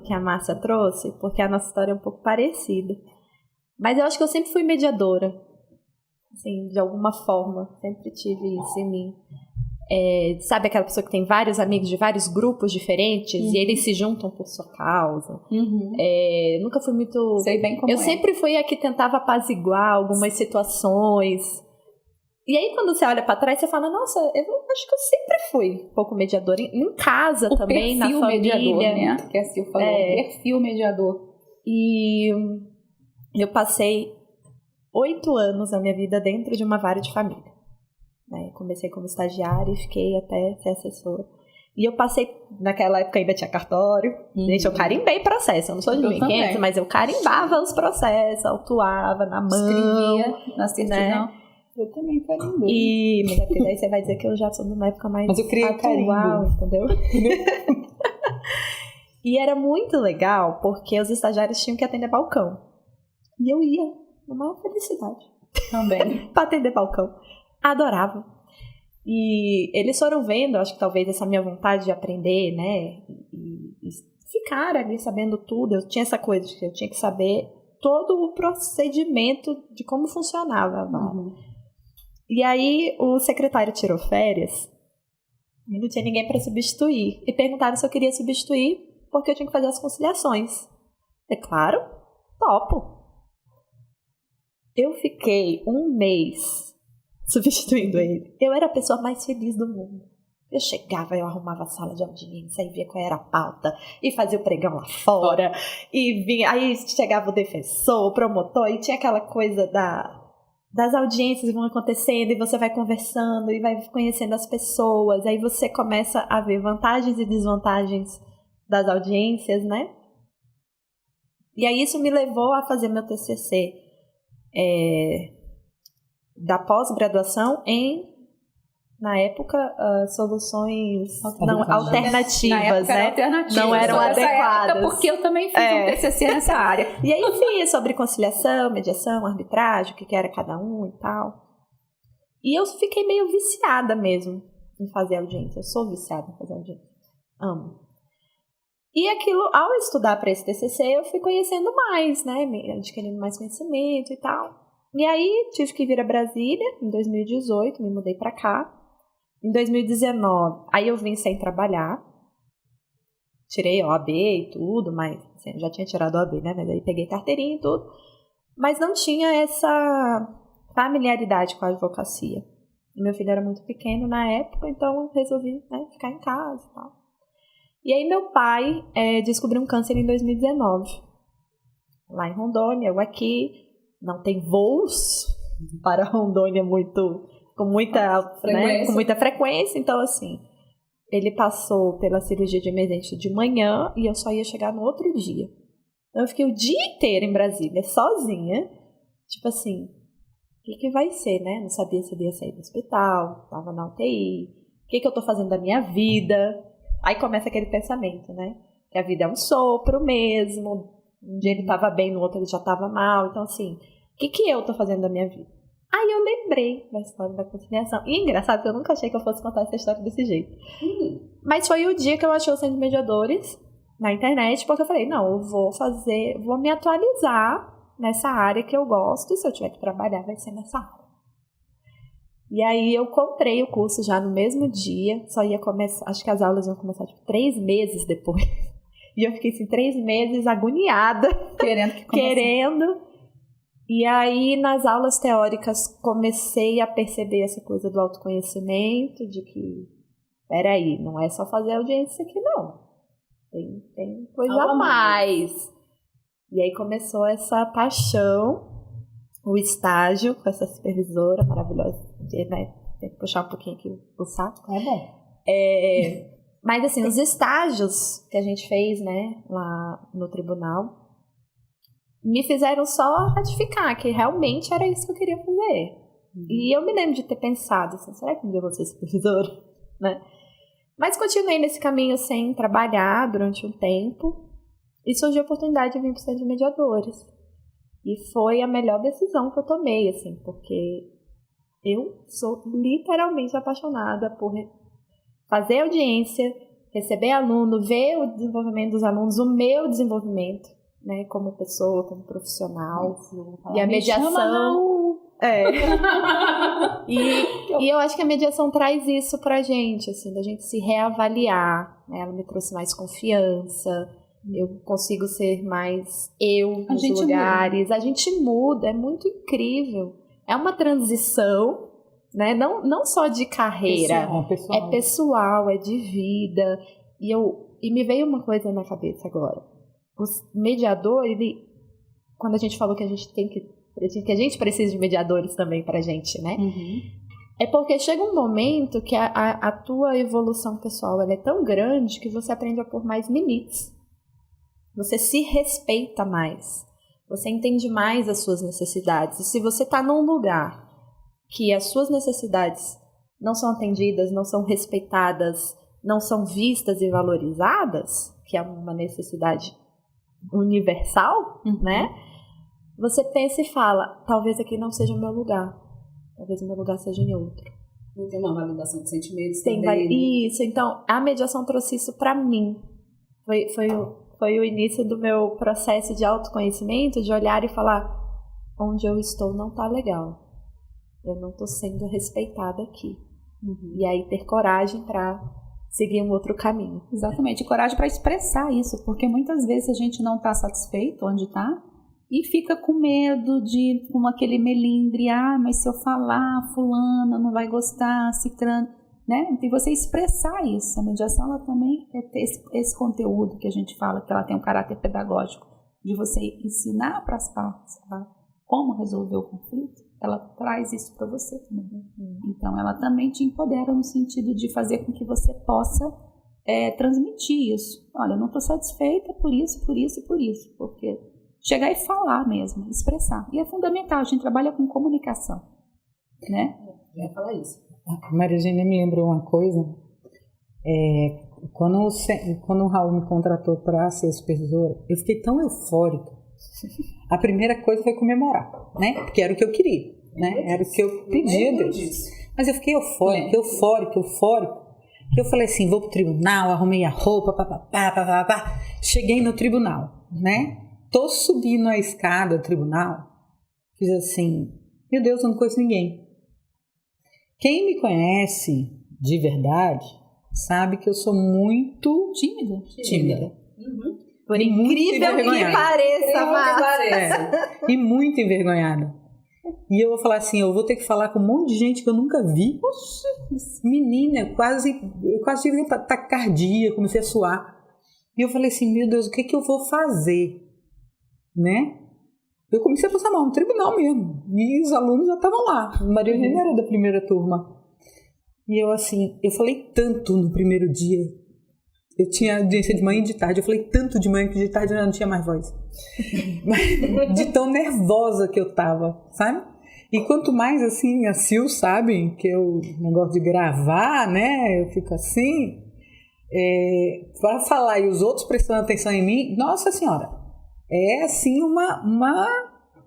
que a Márcia trouxe, porque a nossa história é um pouco parecida. Mas eu acho que eu sempre fui mediadora, assim, de alguma forma, sempre tive isso em mim. Sabe aquela pessoa que tem vários amigos de vários grupos diferentes e eles se juntam por sua causa? Nunca fui muito... Sei bem como eu sempre fui a que tentava apaziguar algumas situações. E aí, quando você olha pra trás, você fala, nossa, eu acho que eu sempre fui um pouco mediadora. Em casa o também, na família. Mediador, né? Que a Sil falou, perfil mediador. E eu passei 8 anos da minha vida dentro de uma vara de família. Comecei como estagiária e fiquei até ser assessora. E eu passei, naquela época ainda tinha cartório. Gente, eu carimbei processo. Eu não sou de 1500, mas eu carimbava os processos, autuava na mão. Escrevia na certidão. Né? Eu também carimbei. Mas daí você vai dizer que eu já sou numa época mais mas eu criei atual, entendeu? E era muito legal, porque os estagiários tinham que atender balcão. E eu ia, na maior felicidade. Também. Pra atender balcão. Adorava. E eles foram vendo, acho que talvez essa minha vontade de aprender, né? E ficar ali sabendo tudo. Eu tinha essa coisa de que eu tinha que saber todo o procedimento de como funcionava a vara. E aí o secretário tirou férias e não tinha ninguém para substituir. E perguntaram se eu queria substituir porque eu tinha que fazer as conciliações. É claro, topo. Eu fiquei 1 mês substituindo ele. Eu era a pessoa mais feliz do mundo. Eu chegava, eu arrumava a sala de audiência e via qual era a pauta e fazia o pregão lá fora e vinha, aí chegava o defensor, o promotor e tinha aquela coisa das audiências vão acontecendo e você vai conversando e vai conhecendo as pessoas, aí você começa a ver vantagens e desvantagens das audiências, né? E aí isso me levou a fazer meu TCC da pós-graduação na época, soluções alternativas, né? Não eram adequadas. Época, porque eu também fiz um TCC nessa área. E aí, sim, sobre conciliação, mediação, arbitragem, o que era cada um e tal. E eu fiquei meio viciada mesmo em fazer audiência. Eu sou viciada em fazer audiência. Amo. E aquilo, ao estudar para esse TCC, eu fui conhecendo mais, né? Adquirindo mais conhecimento e tal. E aí, tive que vir a Brasília em 2018, me mudei para cá. Em 2019, aí eu vim sem trabalhar, tirei a OAB e tudo, mas assim, eu já tinha tirado a OAB, né? Mas aí peguei carteirinha e tudo, mas não tinha essa familiaridade com a advocacia. E meu filho era muito pequeno na época, então eu resolvi, né, ficar em casa e tal. E aí meu pai descobriu um câncer em 2019, lá em Rondônia, eu aqui, não tem voos para Rondônia com muita frequência, então assim, ele passou pela cirurgia de emergência de manhã e eu só ia chegar no outro dia. Então eu fiquei o dia inteiro em Brasília, sozinha, tipo assim, o que vai ser, né? Não sabia se ele ia sair do hospital, tava na UTI, o que eu tô fazendo da minha vida? Aí começa aquele pensamento, né? Que a vida é um sopro mesmo, um dia ele tava bem, no outro ele já tava mal, então assim, o que eu tô fazendo da minha vida? Aí eu lembrei da história da conciliação. E engraçado que eu nunca achei que eu fosse contar essa história desse jeito. Mas foi o dia que eu achei o Centro de Mediadores na internet, porque eu falei, não, eu vou me atualizar nessa área que eu gosto, e se eu tiver que trabalhar, vai ser nessa área. E aí eu comprei o curso já no mesmo dia, só ia começar, acho que as aulas iam começar 3 meses depois. E eu fiquei assim 3 meses agoniada, querendo. E aí nas aulas teóricas comecei a perceber essa coisa do autoconhecimento, de que, peraí, não é só fazer audiência aqui não, tem coisa a mais. E aí começou essa paixão, o estágio com essa supervisora maravilhosa, né? Tem que puxar um pouquinho aqui o saco. É bom. Mas assim, os estágios que a gente fez, né, lá no tribunal, me fizeram só ratificar que realmente era isso que eu queria fazer. E eu me lembro de ter pensado assim, será que um dia eu vou ser supervisora? Né? Mas continuei nesse caminho sem trabalhar durante um tempo e surgiu a oportunidade de vir para o Centro de Mediadores. E foi a melhor decisão que eu tomei, assim, porque eu sou literalmente apaixonada por fazer audiência, receber aluno, ver o desenvolvimento dos alunos, o meu desenvolvimento, né, como pessoa, como profissional. E a mediação... E eu acho que a mediação traz isso pra gente, assim, da gente se reavaliar, né? Ela me trouxe mais confiança, eu consigo ser mais eu nos lugares, a gente muda, é muito incrível. É uma transição, né? Não só de carreira, é pessoal, é de vida. E me veio uma coisa na cabeça agora. O mediador, quando a gente falou que a gente precisa de mediadores também pra gente, né? É porque chega um momento que a tua evolução pessoal ela é tão grande que você aprende a pôr mais limites. Você se respeita mais. Você entende mais as suas necessidades. E se você está num lugar que as suas necessidades não são atendidas, não são respeitadas, não são vistas e valorizadas, que é uma necessidade universal, né? Você pensa e fala, talvez aqui não seja o meu lugar. Talvez o meu lugar seja em outro. Não tem uma validação de sentimentos também. Né? Isso, então a mediação trouxe isso para mim. Foi o início do meu processo de autoconhecimento, de olhar e falar, onde eu estou não tá legal. Eu não tô sendo respeitada aqui. E aí ter coragem para seguir um outro caminho. Exatamente, coragem para expressar isso, porque muitas vezes a gente não tá satisfeito onde tá e fica com medo com aquele melindre, mas se eu falar, fulana não vai gostar, cicrano, né? E você expressar isso. A mediação, ela também é ter esse conteúdo que a gente fala, que ela tem um caráter pedagógico, de você ensinar para as partes como resolver o conflito, ela traz isso para você também. Então, ela também te empodera no sentido de fazer com que você possa transmitir isso. Olha, eu não estou satisfeita por isso, porque chegar e falar mesmo, expressar. E é fundamental, a gente trabalha com comunicação, né? Eu ia falar isso. A Maria Eugênia me lembrou uma coisa, quando o Raul me contratou para ser supervisora, eu fiquei tão eufórica. A primeira coisa foi comemorar, né? Porque era o que eu queria, né? Era o que eu pedia a Deus. Mas eu fiquei eufórica, que eu falei assim, vou pro tribunal, arrumei a roupa, papapá. Cheguei no tribunal, né? Tô subindo a escada do tribunal, fiz assim, meu Deus, eu não conheço ninguém. Quem me conhece de verdade sabe que eu sou muito tímida. Por incrível que pareça, E muito envergonhada. E eu vou falar assim, eu vou ter que falar com um monte de gente que eu nunca vi. Poxa, menina, eu quase tive taquicardia, comecei a suar. E eu falei assim, meu Deus, o que eu vou fazer? Né? Eu comecei a passar mal no tribunal mesmo. E os alunos já estavam lá. A Maria Eugênia era da primeira turma. E eu falei tanto no primeiro dia. Eu tinha audiência de manhã e de tarde. Eu falei tanto de manhã que de tarde eu não tinha mais voz. De tão nervosa que eu tava, sabe? E quanto mais assim, a Sil sabe que eu negócio de gravar, né? Eu fico assim. Para falar e os outros prestando atenção em mim, nossa senhora. É assim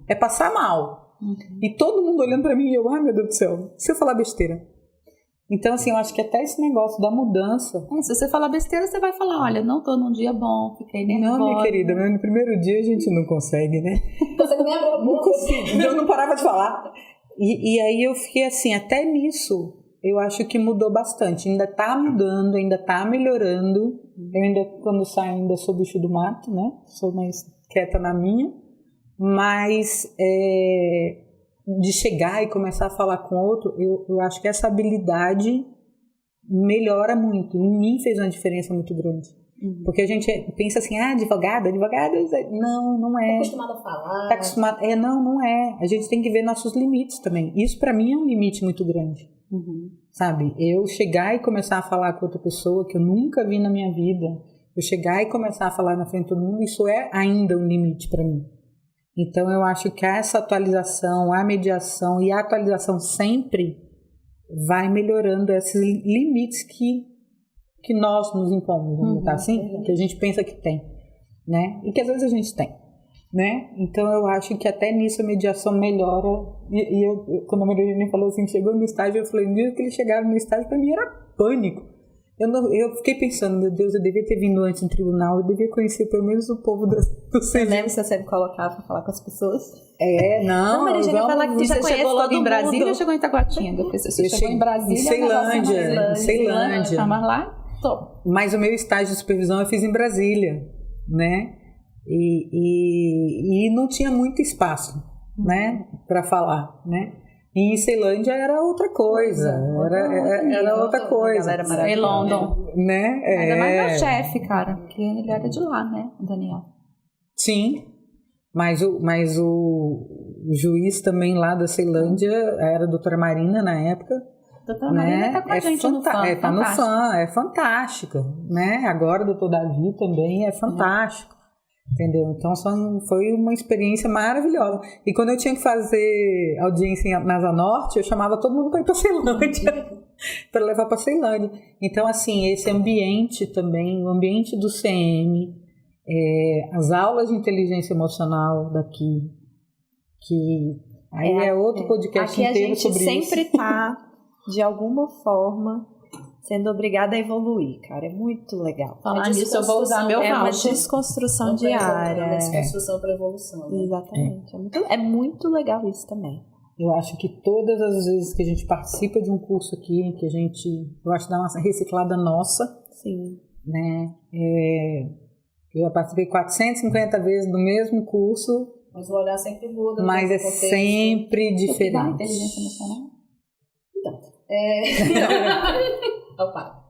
é passar mal. E todo mundo olhando pra mim e eu, ai meu Deus do céu, se eu falar besteira. Então assim, eu acho que até esse negócio da mudança. Se você falar besteira, você vai falar, olha, não tô num dia bom, fiquei nervosa. Não, minha querida, mas no primeiro dia a gente não consegue, né? Você não consigo, eu não parava de falar. E aí eu fiquei assim, até nisso, eu acho que mudou bastante. Ainda tá mudando, ainda tá melhorando. Eu ainda, quando saio, ainda sou bicho do mato, né? Sou mais quieta na minha. Mas de chegar e começar a falar com outro, eu acho que essa habilidade melhora muito. Em mim fez uma diferença muito grande. Porque a gente pensa assim, advogada, não é. Tá acostumada a falar. Tá acostumada, não é. A gente tem que ver nossos limites também. Isso pra mim é um limite muito grande. Sabe? Eu chegar e começar a falar com outra pessoa que eu nunca vi na minha vida, eu chegar e começar a falar na frente de todo mundo, isso é ainda um limite pra mim. Então eu acho que essa atualização, a mediação e a atualização sempre vai melhorando esses limites que nós nos impomos, vamos botar assim, que a gente pensa que tem, né? E que às vezes a gente tem, né? Então eu acho que até nisso a mediação melhora. E eu, quando a Maria Eugênia falou assim, chegou no estágio, eu falei, no dia que ele chegava no estágio, pra mim era pânico. Eu fiquei pensando, meu Deus, eu devia ter vindo antes no tribunal, eu devia conhecer pelo menos o povo do Você lembra que você me colocava pra falar com as pessoas? Não, Maria Eugênia fala que Você chegou logo em Brasília ou chegou em Itaguatinga? Você chegou em Brasília. Em Ceilândia. Mas lá, Mas o meu estágio de supervisão eu fiz em Brasília, né? E não tinha muito espaço, né? Pra falar, né? E em Ceilândia era outra coisa, era outra coisa. Em London. Né? Ainda mais meu chefe, cara, porque ele era de lá, né, o Daniel. Sim, mas o juiz também lá da Ceilândia era a doutora Marina na época. Doutora Marina tá com a gente no fã. Tá no fã, é fantástica, né? Agora o doutor Davi também é fantástico. Entendeu? Então foi uma experiência maravilhosa. E quando eu tinha que fazer audiência na Asa Norte, eu chamava todo mundo para ir para Ceilândia, para levar para Ceilândia. Então, assim, esse ambiente também, o ambiente do CM, as aulas de inteligência emocional daqui, que aí é outro podcast inteiro sobre isso. Aqui a gente sempre está, de alguma forma, sendo obrigada a evoluir, cara. É muito legal. Falar nisso, eu vou usar meu voucher. É uma desconstrução diária. Uma desconstrução para evolução. Né? Exatamente. É muito legal isso também. Eu acho que todas as vezes que a gente participa de um curso aqui, que a gente, eu acho que dá uma reciclada nossa. Sim. Né? Eu já participei 450 vezes do mesmo curso. Mas o olhar sempre muda. Mas é sempre diferente. Inteligência emocional? Opa.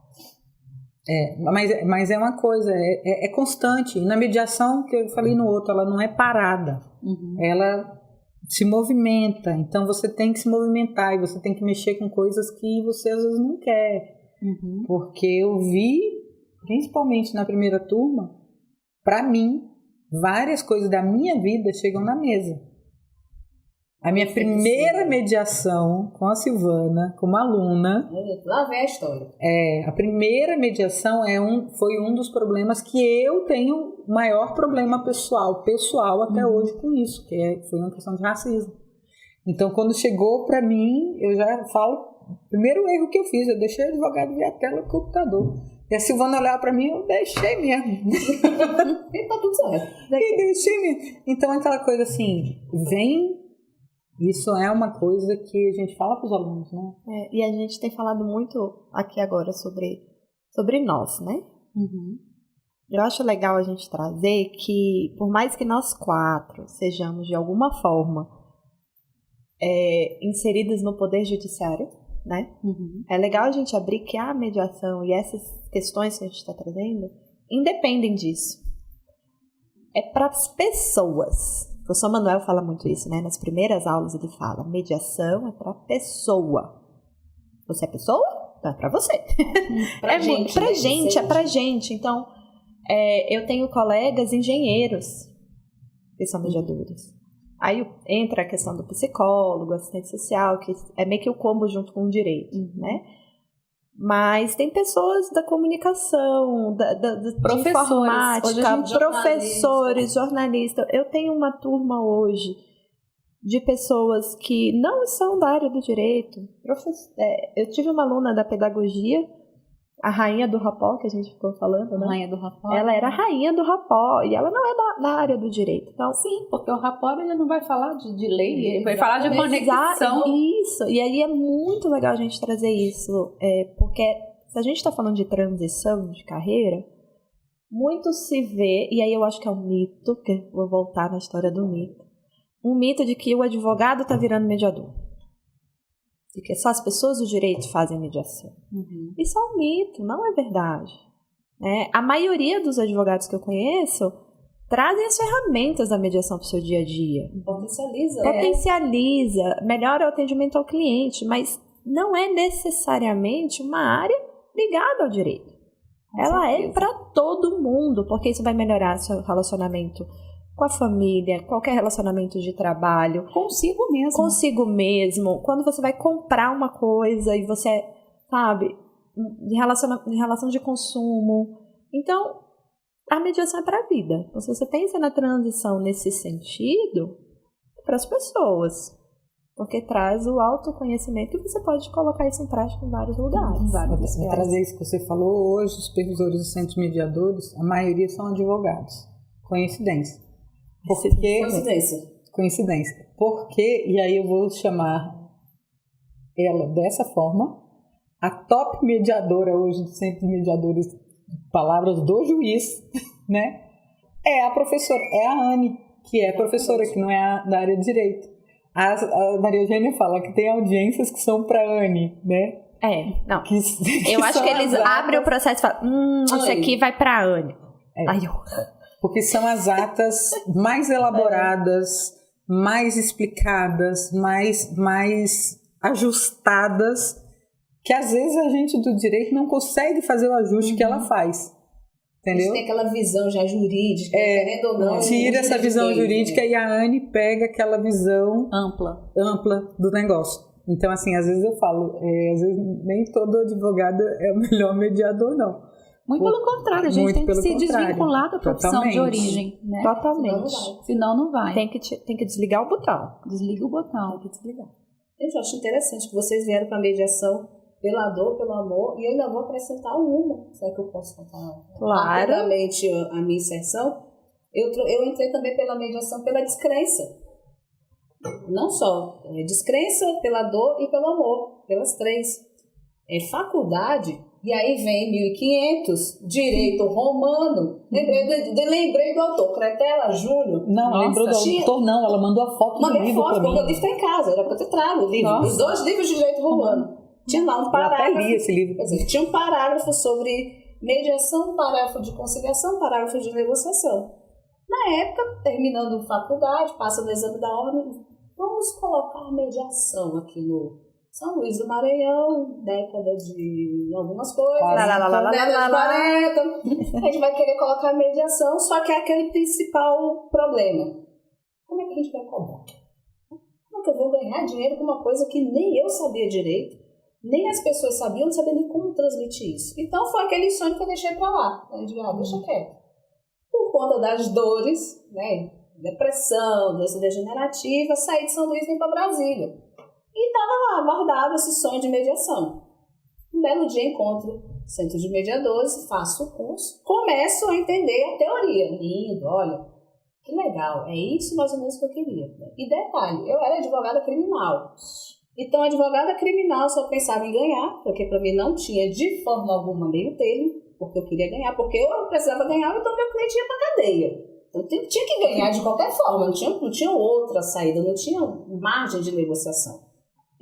Mas é uma coisa, é constante. Na mediação, que eu falei no outro, ela não é parada. Ela se movimenta. Então você tem que se movimentar e você tem que mexer com coisas que você às vezes não quer. Porque eu vi, principalmente na primeira turma, para mim, várias coisas da minha vida chegam na mesa. A minha primeira mediação com a Silvana, como aluna... Lá vem a história. A primeira mediação foi um dos problemas que eu tenho maior problema pessoal até hoje com isso, que foi uma questão de racismo. Então, quando chegou para mim, eu já falo, o primeiro erro que eu fiz, eu deixei o advogado ver a tela do computador. E a Silvana olhava para mim, eu deixei mesmo. E tá tudo certo. E deixei mesmo. Então, aquela coisa assim, isso é uma coisa que a gente fala para os alunos, né? E a gente tem falado muito aqui agora sobre nós, né? Eu acho legal a gente trazer que, por mais que nós 4 sejamos de alguma forma inseridas no poder judiciário, né? É legal a gente abrir que a mediação e essas questões que a gente está trazendo independem disso. É para as pessoas. O professor Manuel fala muito isso, né? Nas primeiras aulas ele fala, mediação é para pessoa. Você é pessoa? Então é para você. Pra gente, pra gente, é pra gente. Então, eu tenho colegas engenheiros que são mediadores. Aí entra a questão do psicólogo, assistente social, que é meio que o combo junto com o direito, né? Mas tem pessoas da comunicação, de informática, professores, jornalistas. Eu tenho uma turma hoje de pessoas que não são da área do direito. Eu tive uma aluna da pedagogia, A rainha do rapó, que a gente ficou falando, né? Rainha do rapó. Ela era a rainha do rapó, e ela não é da área do direito. Então, Sim, porque o rapó ele não vai falar de lei, ele vai falar de conexão. Isso, e aí é muito legal a gente trazer isso, porque se a gente está falando de transição de carreira, muito se vê, e aí eu acho que é um mito, que vou voltar na história do mito, um mito de que o advogado está virando mediador. De que só as pessoas do direito fazem mediação. Uhum. Isso é um mito, não é verdade. A maioria dos advogados que eu conheço trazem as ferramentas da mediação para o seu dia a dia. Potencializa, melhora o atendimento ao cliente, mas não é necessariamente uma área ligada ao direito. Ela é para todo mundo, porque isso vai melhorar seu relacionamento com a família, qualquer relacionamento de trabalho. Consigo mesmo. Quando você vai comprar uma coisa e você, sabe, em relação de consumo. Então, a mediação é para a vida. Então, se você pensa na transição nesse sentido, é para as pessoas. Porque traz o autoconhecimento e você pode colocar isso em prática em vários lugares. Vou trazer isso que você falou. Hoje, os supervisores dos centros mediadores, a maioria são advogados. Coincidência. Coincidência. Porque, e aí eu vou chamar ela dessa forma, a top mediadora hoje do Centro de Mediadores, palavras do juiz, né? É a professora, é a Anne, que é professora, que não é da área de direito. A Maria Eugênia fala que tem audiências que são para a Anne, né? Não. Eu acho que eles abrem o processo e falam, esse aqui vai para a Anne. Porque são as atas mais elaboradas, mais explicadas, mais ajustadas, que às vezes a gente do direito não consegue fazer o ajuste que ela faz. Entendeu? A gente tem aquela visão já jurídica, querendo ou não. Tira essa visão jurídica e a Anne pega aquela visão ampla do negócio. Então, assim, às vezes eu falo, às vezes nem todo advogado é o melhor mediador, não. Muito pelo contrário, a gente tem que se desvincular da profissão de origem, né? Totalmente. Senão não vai. Tem que desligar o botão. Desliga o botão. Tem que desligar. Eu acho interessante que vocês vieram para a mediação pela dor, pelo amor, e eu ainda vou acrescentar uma. Será que eu posso contar rapidamente a minha inserção? Eu entrei também pela mediação pela descrença. Não só descrença, pela dor e pelo amor, pelas três. Faculdade. E aí vem 1500, direito romano. Lembrei do autor, Cretela Júnior. Não, lembrou do autor, não. Ela mandou a foto do livro para mim. Porque o livro está em casa, era para ter trago o livro. Os 2 livros de direito romano. Tinha lá um parágrafo. Eu até li esse livro. Quer dizer, tinha um parágrafo sobre mediação, um parágrafo de conciliação, um parágrafo de negociação. Na época, terminando faculdade, passa no exame da ordem, vamos colocar mediação aqui no São Luís do Maranhão, década de algumas coisas, década de 40, a gente vai querer colocar mediação, só que é aquele principal problema. Como é que a gente vai cobrar? Como é que eu vou ganhar dinheiro com uma coisa que nem eu sabia direito, nem as pessoas sabiam, não sabia nem como transmitir isso. Então foi aquele sonho que eu deixei pra lá. Eu digo, deixa quieto. Por conta das dores, né, depressão, doença degenerativa, saí de São Luís e vim para Brasília. E estava lá, guardado esse sonho de mediação. Um belo dia encontro Centro de Mediadores, faço o curso, começo a entender a teoria. Lindo, olha, que legal, é isso mais ou menos que eu queria. E detalhe, eu era advogada criminal. Então, advogada criminal só pensava em ganhar, porque para mim não tinha de forma alguma meio termo, porque eu queria ganhar, porque eu precisava ganhar, então meu cliente ia para cadeia. Então, tinha que ganhar de qualquer forma, não tinha outra saída, não tinha margem de negociação.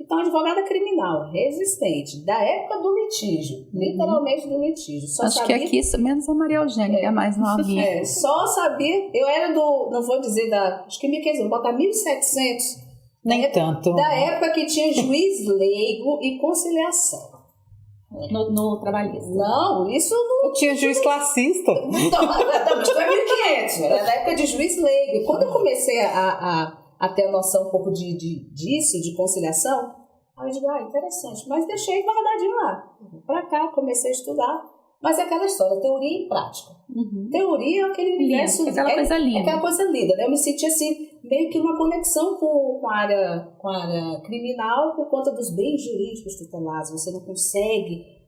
Então, advogada criminal, resistente, da época do litígio, literalmente do litígio. Acho que aqui, menos a Maria Eugênia, que é mais novinha. Só sabia, eu era não vou dizer acho que 1500, vou botar 1700. Nem tanto. Da época que tinha juiz leigo e conciliação. No trabalhista. Não, isso não... Tinha juiz classista. Não, mas foi 1500, era da época de juiz leigo. E quando eu comecei a ter a noção um pouco disso, de conciliação, aí eu digo, interessante, mas deixei guardadinho lá. Pra cá, comecei a estudar, mas é aquela história, teoria e prática. Teoria é aquele universo... Aquela coisa linda. Aquela coisa linda, né? Eu me senti assim, meio que uma conexão com a área criminal por conta dos bens jurídicos tutelados. Você não consegue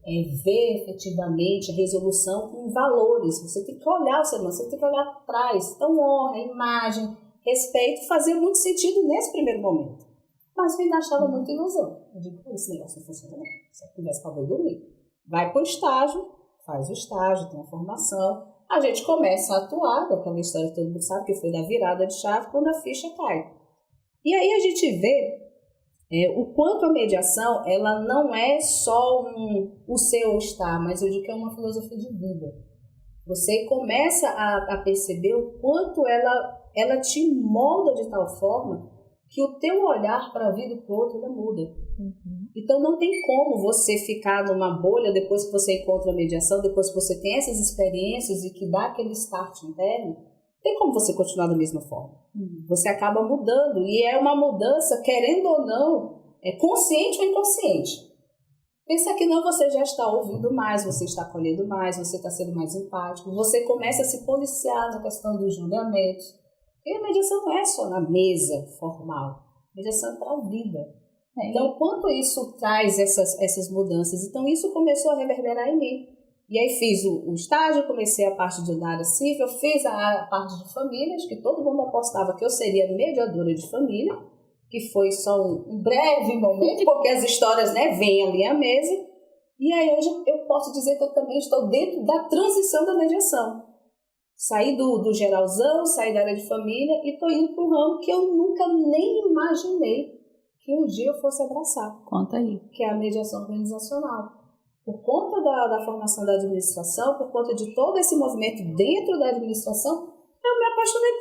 ver efetivamente a resolução com valores. Você tem que olhar o ser humano, você tem que olhar atrás. Então, honra, imagem, respeito fazia muito sentido nesse primeiro momento. Mas eu ainda achava muita ilusão. Eu digo, esse negócio não funciona, não. Se eu tivesse para dormir. Vai para o estágio, faz o estágio, tem a formação. A gente começa a atuar, aquela história que todo mundo sabe, que foi da virada de chave, quando a ficha cai. E aí a gente vê o quanto a mediação, ela não é só o ser ou estar, mas eu digo que é uma filosofia de vida. Você começa a perceber o quanto ela te molda de tal forma que o teu olhar para a vida e para o outro, ela muda. Então não tem como você ficar numa bolha depois que você encontra a mediação, depois que você tem essas experiências e que dá aquele start interno, tem como você continuar da mesma forma. Você acaba mudando, e é uma mudança, querendo ou não, consciente ou inconsciente. Pensa que não, você já está ouvindo mais, você está acolhendo mais, você está sendo mais empático, você começa a se policiar na questão dos julgamentos. E a mediação não é só na mesa formal, a mediação é para a vida. Então, quanto isso traz essas mudanças? Então, isso começou a reverberar em mim. E aí fiz o estágio, comecei a parte de área civil, fiz a parte de famílias, que todo mundo apostava que eu seria mediadora de família, que foi só um breve momento, porque as histórias vêm ali à mesa. E aí hoje eu posso dizer que eu também estou dentro da transição da mediação. Saí do geralzão, saí da área de família e estou indo para um ramo que eu nunca nem imaginei que um dia eu fosse abraçar. Conta aí. Que é a mediação organizacional. Por conta da formação da administração, por conta de todo esse movimento dentro da administração, eu me apaixonei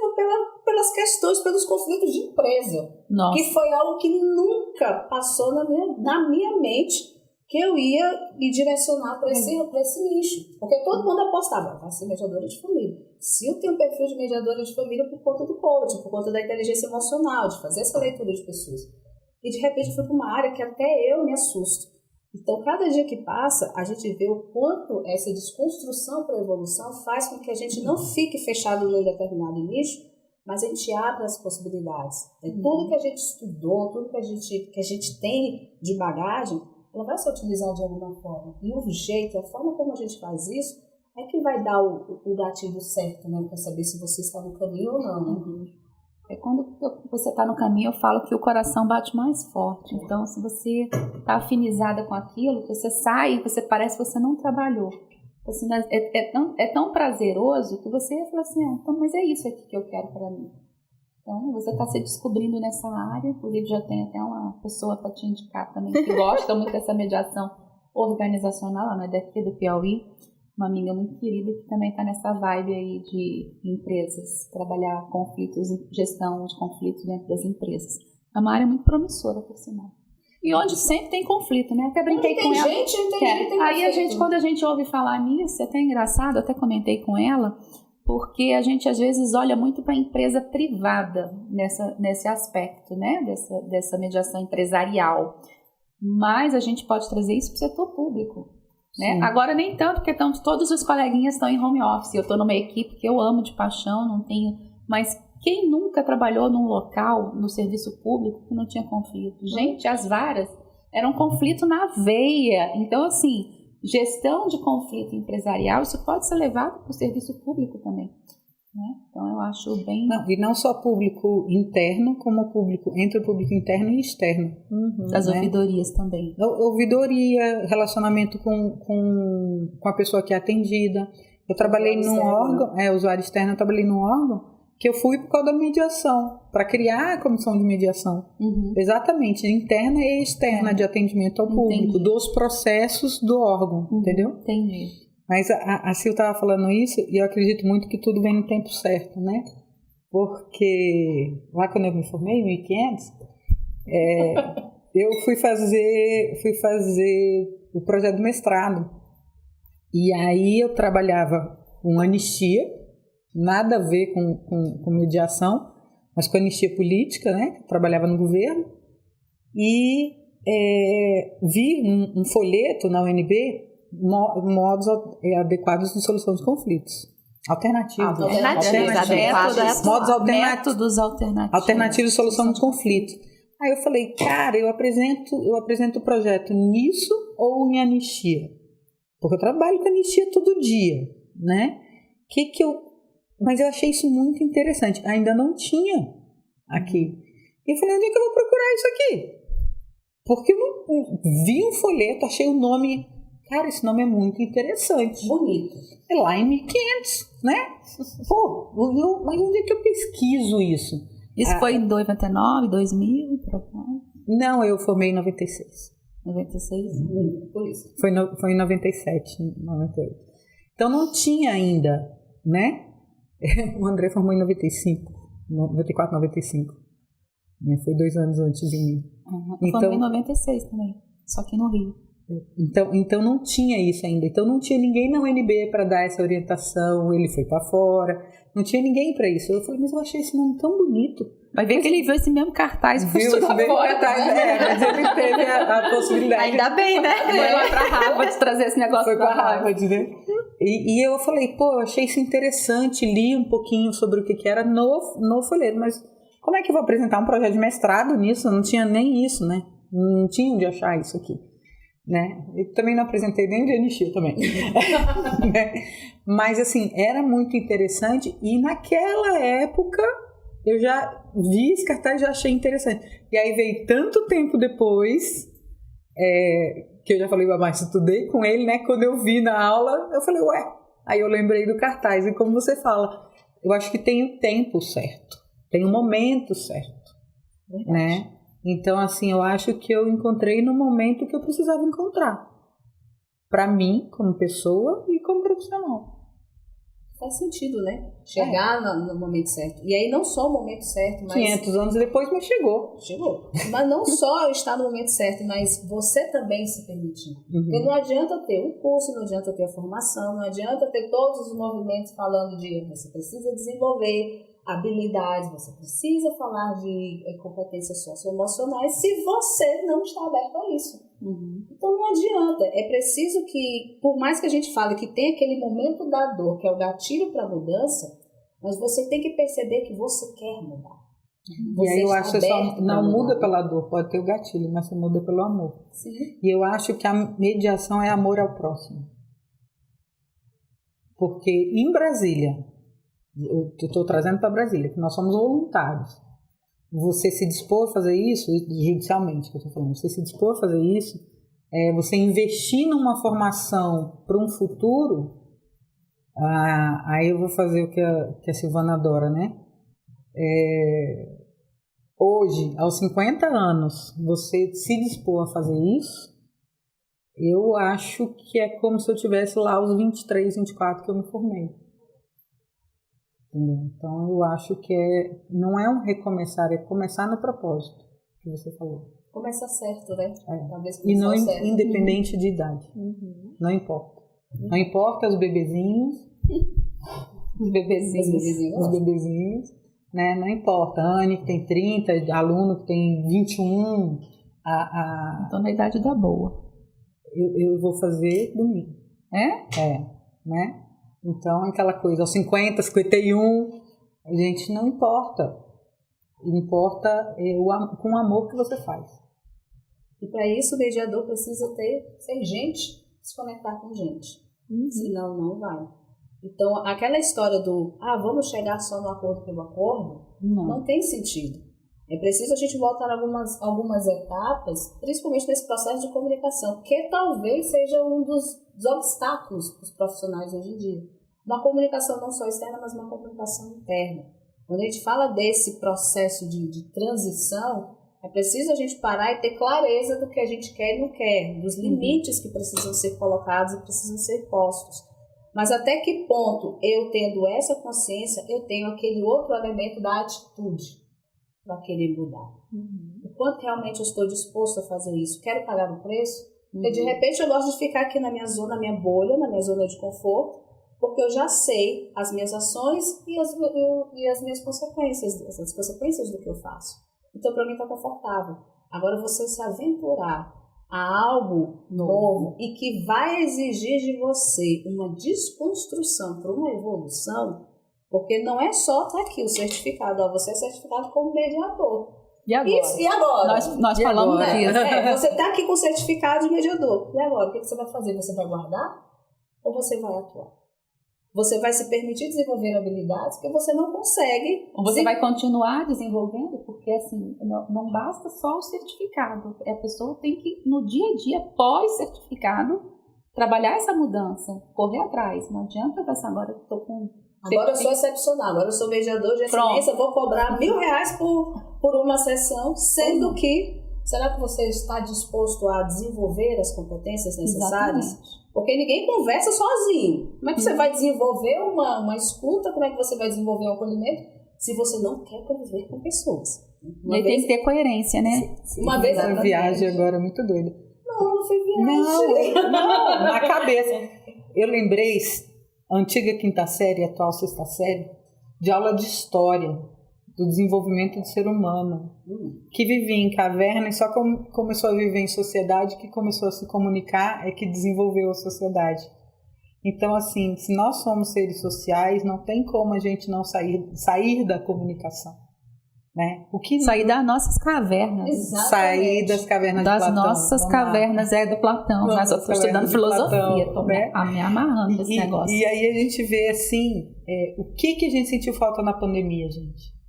pelas questões, pelos conflitos de empresa. Nossa. Que foi algo que nunca passou na minha mente que eu ia me direcionar para esse nicho. Porque todo mundo apostava, vai ser mediadora de família. Se eu tenho um perfil de mediadora de família por conta do coaching, por conta da inteligência emocional, de fazer essa leitura de pessoas. E de repente fui para uma área que até eu me assusto. Então, cada dia que passa, a gente vê o quanto essa desconstrução para a evolução faz com que a gente não fique fechado num determinado nicho, mas a gente abre as possibilidades. Tudo que a gente estudou, tudo que a gente tem de bagagem, ela vai ser utilizada de alguma forma. E o jeito, a forma como a gente faz isso, é que vai dar o gatilho certo, para saber se você está no caminho ou não. Quando você está no caminho, eu falo que o coração bate mais forte. Então, se você está afinizada com aquilo, você sai, você parece que você não trabalhou. Assim, é tão prazeroso que você fala assim, então, mas é isso aqui que eu quero para mim. Então, você está se descobrindo nessa área, inclusive já tem até uma pessoa para te indicar também, que gosta muito dessa mediação organizacional, ela não é daqui do Piauí, uma amiga muito querida que também está nessa vibe aí de empresas, trabalhar conflitos, gestão de conflitos dentro das empresas. É uma área muito promissora, por sinal. E onde sempre tem conflito, né? Até brinquei com ela. Aí quando a gente ouve falar nisso, é até engraçado, até comentei com ela, porque a gente às vezes olha muito para a empresa privada nesse aspecto, né? Dessa mediação empresarial. Mas a gente pode trazer isso para o setor público. Né? Agora nem tanto, porque todos os coleguinhas estão em home office. Eu estou numa equipe que eu amo de paixão, não tenho. Mas quem nunca trabalhou num local, no serviço público, que não tinha conflito? Gente, as varas eram conflito na veia. Então, assim, gestão de conflito empresarial, isso pode ser levado para o serviço público também. Né? Então, eu acho bem... E não só público interno, como público entre o público interno e externo. As ouvidorias também. Ouvidoria, relacionamento com a pessoa que é atendida. Eu trabalhei num órgão, usuário externo, eu trabalhei num órgão que eu fui por causa da mediação, para criar a comissão de mediação. Exatamente, interna e externa de atendimento ao público, dos processos do órgão, entendeu? Entendi. Mas a Sil estava falando isso e eu acredito muito que tudo vem no tempo certo, né? Porque lá quando eu me formei, em 1500, eu fui fazer o projeto do mestrado. E aí eu trabalhava com anistia, nada a ver com mediação, mas com anistia política, né? Eu trabalhava no governo. E vi um folheto na UNB, modos adequados de solução de conflitos. Alternativos. Métodos alternativos. Alternativos de solução de conflito. Aí eu falei, cara, eu apresento o projeto nisso ou em anistia? Porque eu trabalho com anistia todo dia, né? Mas eu achei isso muito interessante. Ainda não tinha aqui. E eu falei, onde é que eu vou procurar isso aqui? Porque eu vi um folheto, achei o nome. Cara, esse nome é muito interessante. Bonito. É lá em 1500, né? Pô, mas onde é que eu pesquiso isso? Isso foi em 99, 2000, por cá? Não, eu formei em 96. 96? Por isso. Foi em 97, 98. Então não tinha ainda, né? O André formou em 95, 94, 95. Foi 2 anos antes de mim. Eu formei em 96 também, só que no Rio. Então não tinha isso ainda. Então não tinha ninguém na UNB para dar essa orientação. Ele foi para fora. Não tinha ninguém para isso. Eu falei, mas eu achei esse nome tão bonito. Vai ver que ele viu esse mesmo cartaz. Viu esse mesmo cartaz, mas ele teve a possibilidade. Ainda bem, né? Foi lá para Harvard trazer esse negócio. Foi para Harvard, né? E eu falei, pô, eu achei isso interessante. Li um pouquinho sobre o que era no folheto. Mas como é que eu vou apresentar um projeto de mestrado nisso? Não tinha nem isso, né? Não tinha onde achar isso aqui. Né? Eu também não apresentei nem de anistia também. Né? Mas assim, era muito interessante e naquela época eu já vi esse cartaz e já achei interessante. E aí veio tanto tempo depois que eu já falei, mas estudei com ele, né? Quando eu vi na aula, eu falei, ué, aí eu lembrei do cartaz. E como você fala, eu acho que tem o tempo certo, tem o momento certo. Verdade. Né? Então, assim, eu acho que eu encontrei no momento que eu precisava encontrar. Para mim, como pessoa e como profissional. Faz sentido, né? Chegar no momento certo. E aí não só o momento certo, mas... 500 anos depois, mas chegou. Chegou. Mas não só estar no momento certo, mas você também se permitir. Porque não adianta ter um curso, não adianta ter a formação, não adianta ter todos os movimentos falando de... Você precisa desenvolver habilidades, você precisa falar de competências socioemocionais se você não está aberto a isso. Então não adianta, é preciso que, por mais que a gente fale que tem aquele momento da dor, que é o gatilho para a mudança, mas você tem que perceber que você quer mudar. E aí eu acho que só não muda pela dor, pode ter o gatilho, mas você muda pelo amor. Sim. E eu acho que a mediação é amor ao próximo. Porque em Brasília, eu estou trazendo para Brasília, que nós somos voluntários. Você se dispor a fazer isso, judicialmente que eu estou falando, você se dispor a fazer isso, você investir numa formação para um futuro, aí eu vou fazer o que a Silvana adora, né? Hoje, aos 50 anos, você se dispor a fazer isso, eu acho que é como se eu tivesse lá aos 23, 24 que eu me formei. Então eu acho que não é um recomeçar, é começar no propósito que você falou. Começar certo, né? Talvez e não independente de idade. Não importa. Não importa os bebezinhos. Os bebezinhos. Né? Não importa. A Anne que tem 30, aluno que tem 21. Estou na idade da boa. Eu vou fazer domingo. Né? Então, aquela coisa, aos 50, 51, a gente não importa. Importa com o amor que você faz. E para isso, o mediador precisa ser gente, se conectar com gente. Senão, não vai. Então, aquela história vamos chegar só no acordo pelo acordo, não tem sentido. É preciso a gente voltar algumas etapas, principalmente nesse processo de comunicação, que talvez seja um dos obstáculos para os profissionais hoje em dia. Uma comunicação não só externa, mas uma comunicação interna. Quando a gente fala desse processo de transição, é preciso a gente parar e ter clareza do que a gente quer e não quer, dos limites que precisam ser colocados e precisam ser postos. Mas até que ponto, eu tendo essa consciência, eu tenho aquele outro elemento da atitude para querer mudar. O quanto realmente eu estou disposto a fazer isso? Quero pagar o preço? Porque de repente eu gosto de ficar aqui na minha zona, na minha bolha, na minha zona de conforto, porque eu já sei as minhas ações e as minhas consequências, as consequências do que eu faço. Então, para mim está confortável. Agora, você se aventurar a algo novo e que vai exigir de você uma desconstrução para uma evolução, porque não é só estar aqui o certificado, ó, você é certificado como mediador. E agora? Isso, e agora? Nós E falamos agora? disso. Você está aqui com o certificado de mediador. E agora? O que você vai fazer? Você vai guardar ou você vai atuar? Você vai se permitir desenvolver habilidades que você não consegue. Ou você vai continuar desenvolvendo, porque assim, não basta só o certificado. A pessoa tem que, no dia a dia, pós-certificado, trabalhar essa mudança, correr atrás. Não adianta passar agora, eu estou com... Agora eu sou excepcional, agora eu sou mediador de excelência, vou cobrar R$1.000 por uma sessão, sendo que, será que você está disposto a desenvolver as competências necessárias? Exatamente. Porque ninguém conversa sozinho. Como é que você vai desenvolver uma escuta? Como é que você vai desenvolver um acolhimento se você não quer conviver com pessoas? E tem que ter coerência, né? Uma vez a viagem agora é muito doida. Não foi viagem. Não, na cabeça. Eu lembrei, antiga quinta série, atual sexta série, de aula de história, do desenvolvimento do ser humano, que vivia em caverna e só começou a viver em sociedade, que começou a se comunicar, é que desenvolveu a sociedade. Então, assim, se nós somos seres sociais, não tem como a gente não sair da comunicação. Né? Sair das nossas cavernas. Exatamente. Sair das cavernas das de Platão. Nossas cavernas do Platão. Mas eu estou estudando filosofia, estou né? me amarrando nesse negócio. E aí a gente vê assim, o que a gente sentiu falta na pandemia, gente?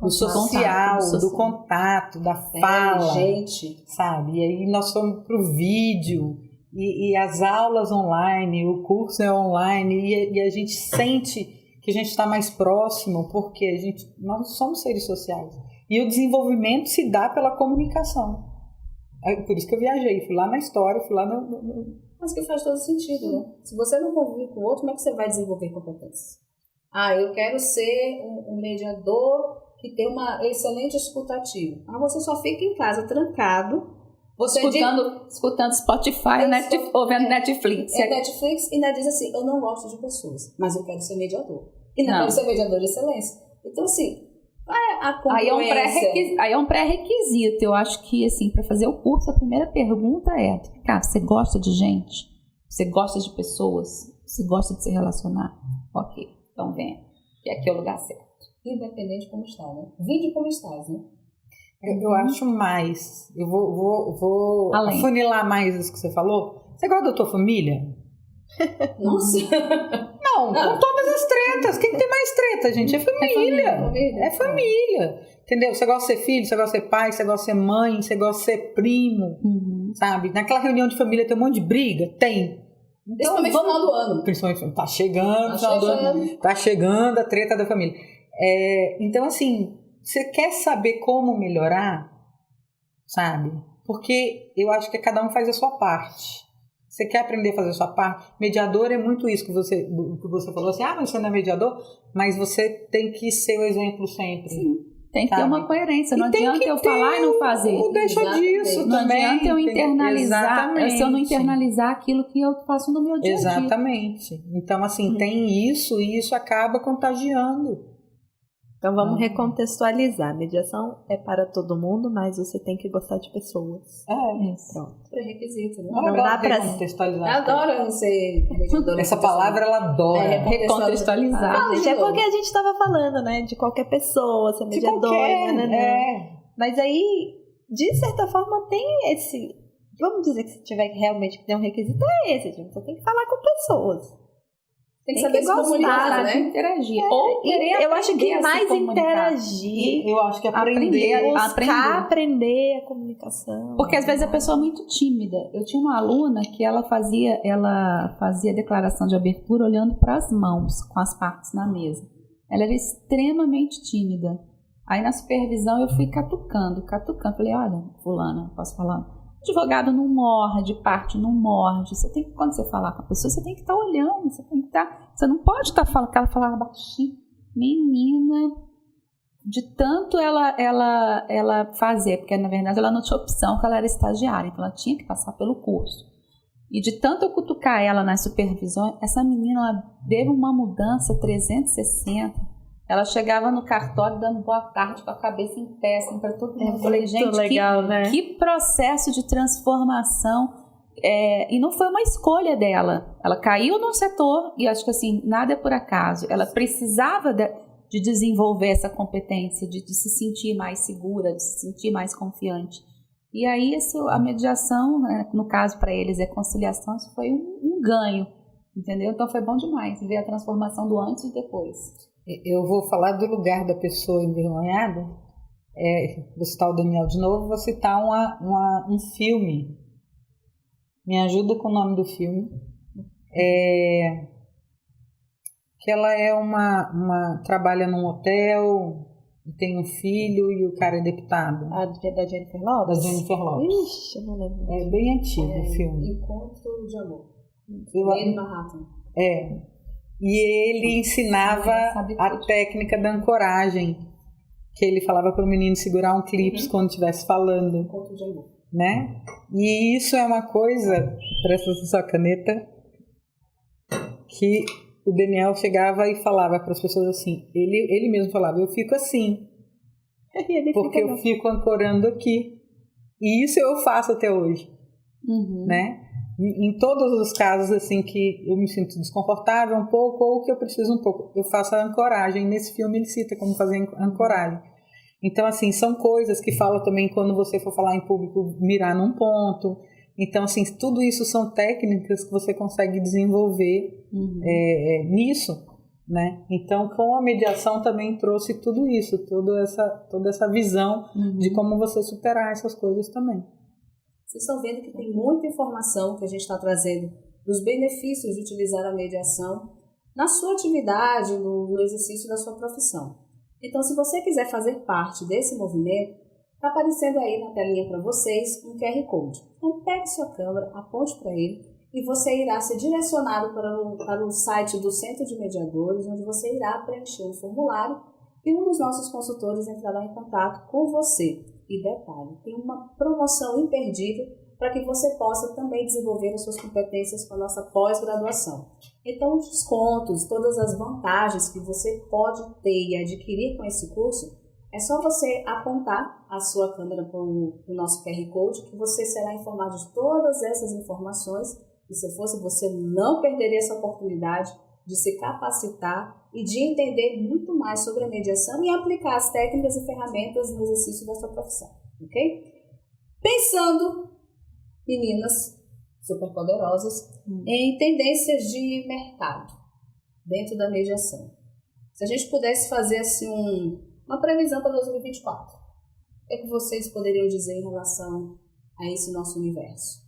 O social, do contato, da fala, gente. Sabe? E aí nós fomos pro vídeo, e as aulas online, o curso é online, e a gente sente que a gente está mais próximo, porque nós somos seres sociais. E o desenvolvimento se dá pela comunicação. Por isso que eu viajei, fui lá na história, fui lá no... Mas que faz todo sentido, né? Se você não convive com o outro, como é que você vai desenvolver competências? Eu quero ser um mediador que tem uma excelente escutativa. Você só fica em casa trancado, escutando Spotify, ou vendo Netflix. Netflix e ainda diz assim, eu não gosto de pessoas, mas eu quero ser mediador. E não quero ser mediador de excelência. Então, assim, a congruência... Aí é um pré-requisito. Eu acho que, assim, para fazer o curso, a primeira pergunta é, cara, você gosta de gente? Você gosta de pessoas? Você gosta de se relacionar? Ok, então venha. E aqui é o lugar certo. Independente de como está, né? Vinde como estás, né? Eu acho mais. Eu vou afunilar mais isso que você falou. Você gosta da tua família? Nossa! Não, com todas as tretas. Quem tem mais treta, gente? É família. É família. Entendeu? Você gosta de ser filho, você gosta de ser pai, você gosta de ser mãe, você gosta de ser primo. Sabe? Naquela reunião de família tem um monte de briga? Tem. Então, principalmente no final do ano. Principalmente, tá chegando a treta da família. Então, assim, você quer saber como melhorar, sabe? Porque eu acho que cada um faz a sua parte. Você quer aprender a fazer a sua parte? Mediador é muito isso que você falou assim, mas você não é mediador, mas você tem que ser o exemplo sempre. Sim, tem que ter uma coerência. Não adianta eu falar e não fazer. Deixa disso não também. Não adianta eu internalizar, se eu não Exatamente. internalizar aquilo que eu faço no meu dia a dia. Exatamente. Então, assim, tem isso e isso acaba contagiando. Então vamos recontextualizar. Mediação é para todo mundo, mas você tem que gostar de pessoas. Pronto. Pré-requisito, né? Não dá para contextualizar. Eu adoro ser mediadora. Essa palavra ela adora. Recontextualizar. Gente, é porque a gente estava falando, né? De qualquer pessoa, ser mediadora, né? Mas aí, de certa forma, tem esse... Vamos dizer que se tiver realmente que ter um requisito, é esse. Gente. Você tem que falar com pessoas. Tem que saber se comunicar, né? Interagir. Ou querer eu acho que mais interagir. Eu acho que aprender a comunicação. Porque às vezes a pessoa é muito tímida. Eu tinha uma aluna que ela fazia declaração de abertura olhando para as mãos, com as partes na mesa. Ela era extremamente tímida. Aí na supervisão eu fui catucando. Falei, olha, fulana, posso falar? Advogado não morde, parte não morde. Você tem que, quando você falar com a pessoa, você tem que estar olhando, você não pode estar falando, ela falava baixinho. Menina, de tanto ela fazer, porque na verdade ela não tinha opção, porque ela era estagiária, então ela tinha que passar pelo curso. E de tanto eu cutucar ela nas supervisões, essa menina ela teve uma mudança 360. Ela chegava no cartório dando boa tarde com a cabeça em pé, assim, para todo mundo. Eu falei, gente, legal, né? que processo de transformação. E não foi uma escolha dela. Ela caiu no setor e acho que assim, nada é por acaso. Ela precisava de desenvolver essa competência, de se sentir mais segura, de se sentir mais confiante. E aí a mediação, né, no caso para eles é conciliação, isso foi um ganho, entendeu? Então foi bom demais ver a transformação do antes e depois. Eu vou falar do lugar da pessoa envergonhada. Vou citar o Daniel de novo, vou citar um filme. Me ajuda com o nome do filme. Que ela é trabalha num hotel, tem um filho e o cara é deputado. Da Jennifer Lopez? Da Jennifer Lopez. Ixi, eu não lembro. É bem antigo o filme. Encontro de Amor. Em Manhattan. E ele ensinava a técnica da ancoragem, que ele falava para o menino segurar um clipe quando estivesse falando. Encontro de Amor. Né? E isso é uma coisa, presta sua caneta, que o Daniel chegava e falava para as pessoas assim, ele mesmo falava, eu fico assim, porque eu fico ancorando aqui. E isso eu faço até hoje. Né? Em todos os casos assim que eu me sinto desconfortável um pouco ou que eu preciso um pouco, eu faço a ancoragem. Nesse filme ele cita como fazer ancoragem. Então, assim, são coisas que fala também quando você for falar em público, mirar num ponto. Então, assim, tudo isso são técnicas que você consegue desenvolver nisso, né? Então, com a mediação também trouxe tudo isso, toda essa visão de como você superar essas coisas também. Vocês estão vendo que tem muita informação que a gente está trazendo dos benefícios de utilizar a mediação na sua atividade, no exercício da sua profissão. Então, se você quiser fazer parte desse movimento, está aparecendo aí na telinha para vocês um QR Code. Então, pegue sua câmera, aponte para ele e você irá ser direcionado para o site do Centro de Mediadores, onde você irá preencher um formulário e um dos nossos consultores entrará em contato com você. E detalhe, tem uma promoção imperdível para que você possa também desenvolver as suas competências com a nossa pós-graduação. Então, os descontos, todas as vantagens que você pode ter e adquirir com esse curso, é só você apontar a sua câmera para o nosso QR Code, que você será informado de todas essas informações. E se fosse você, não perderia essa oportunidade de se capacitar e de entender muito mais sobre a mediação e aplicar as técnicas e ferramentas no exercício da sua profissão, ok? Pensando, meninas superpoderosas, em tendências de mercado dentro da mediação. Se a gente pudesse fazer assim uma previsão para 2024, o que é que vocês poderiam dizer em relação a esse nosso universo?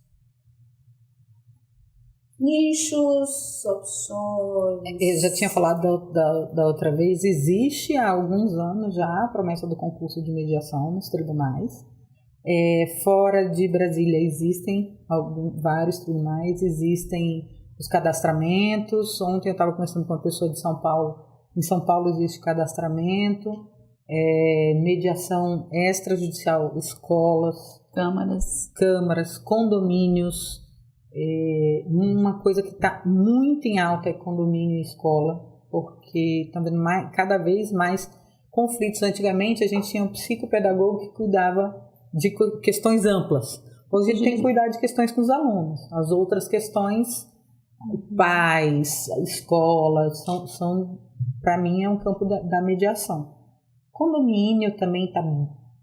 Nichos, opções... Eu já tinha falado da outra vez, existe há alguns anos já a promessa do concurso de mediação nos tribunais. Fora de Brasília existem vários tribunais, existem os cadastramentos. Ontem eu estava conversando com uma pessoa de São Paulo. Em São Paulo existe cadastramento, mediação extrajudicial, escolas, câmaras, condomínios. Uma coisa que está muito em alta é condomínio e escola, porque estão vendo cada vez mais conflitos. Antigamente a gente tinha um psicopedagogo que cuidava de questões amplas. Hoje ele tem que cuidar de questões com os alunos. As outras questões, pais, escola, são para mim é um campo da mediação. Condomínio também está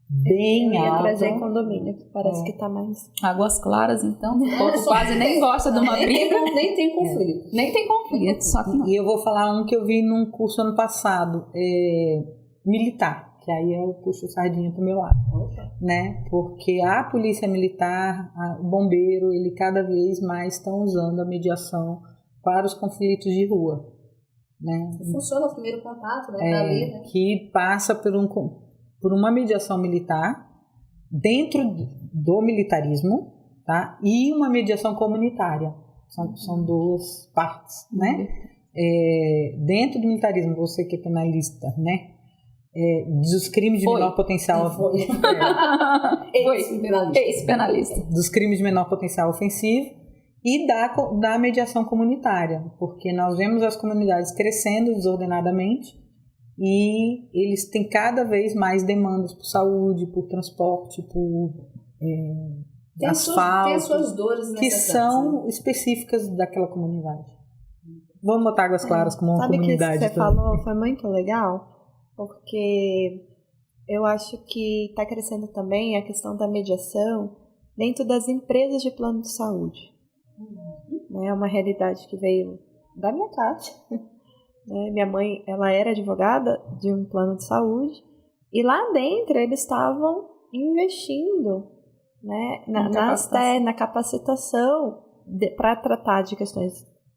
bem alto. Trazer condomínio, parece que está mais... Águas Claras, então, o povo quase nem gosta de uma briga. Nem tem conflito. Nem tem conflito, só que não. E eu vou falar um que eu vi num curso ano passado, militar, que aí eu puxo o sardinha pro meu lado, né? Porque a polícia militar, o bombeiro, ele cada vez mais estão usando a mediação para os conflitos de rua, né? Funciona o primeiro contato, né? Ali, né? Que passa por uma mediação militar dentro do militarismo, tá? E uma mediação comunitária. São duas partes, né? Dentro do militarismo, você que é penalista, né? Dos crimes de menor potencial... Ex-penalista. Dos crimes de menor potencial ofensivo e da mediação comunitária, porque nós vemos as comunidades crescendo desordenadamente e eles têm cada vez mais demandas por saúde, por transporte, por asfalto, tem as suas dores que são específicas daquela comunidade. Vamos botar Águas Claras como uma comunidade. Sabe que você falou foi muito legal, porque eu acho que está crescendo também a questão da mediação dentro das empresas de plano de saúde. É uma realidade que veio da minha casa. Minha mãe, ela era advogada de um plano de saúde e lá dentro eles estavam investindo, né, na capacitação para tratar de questões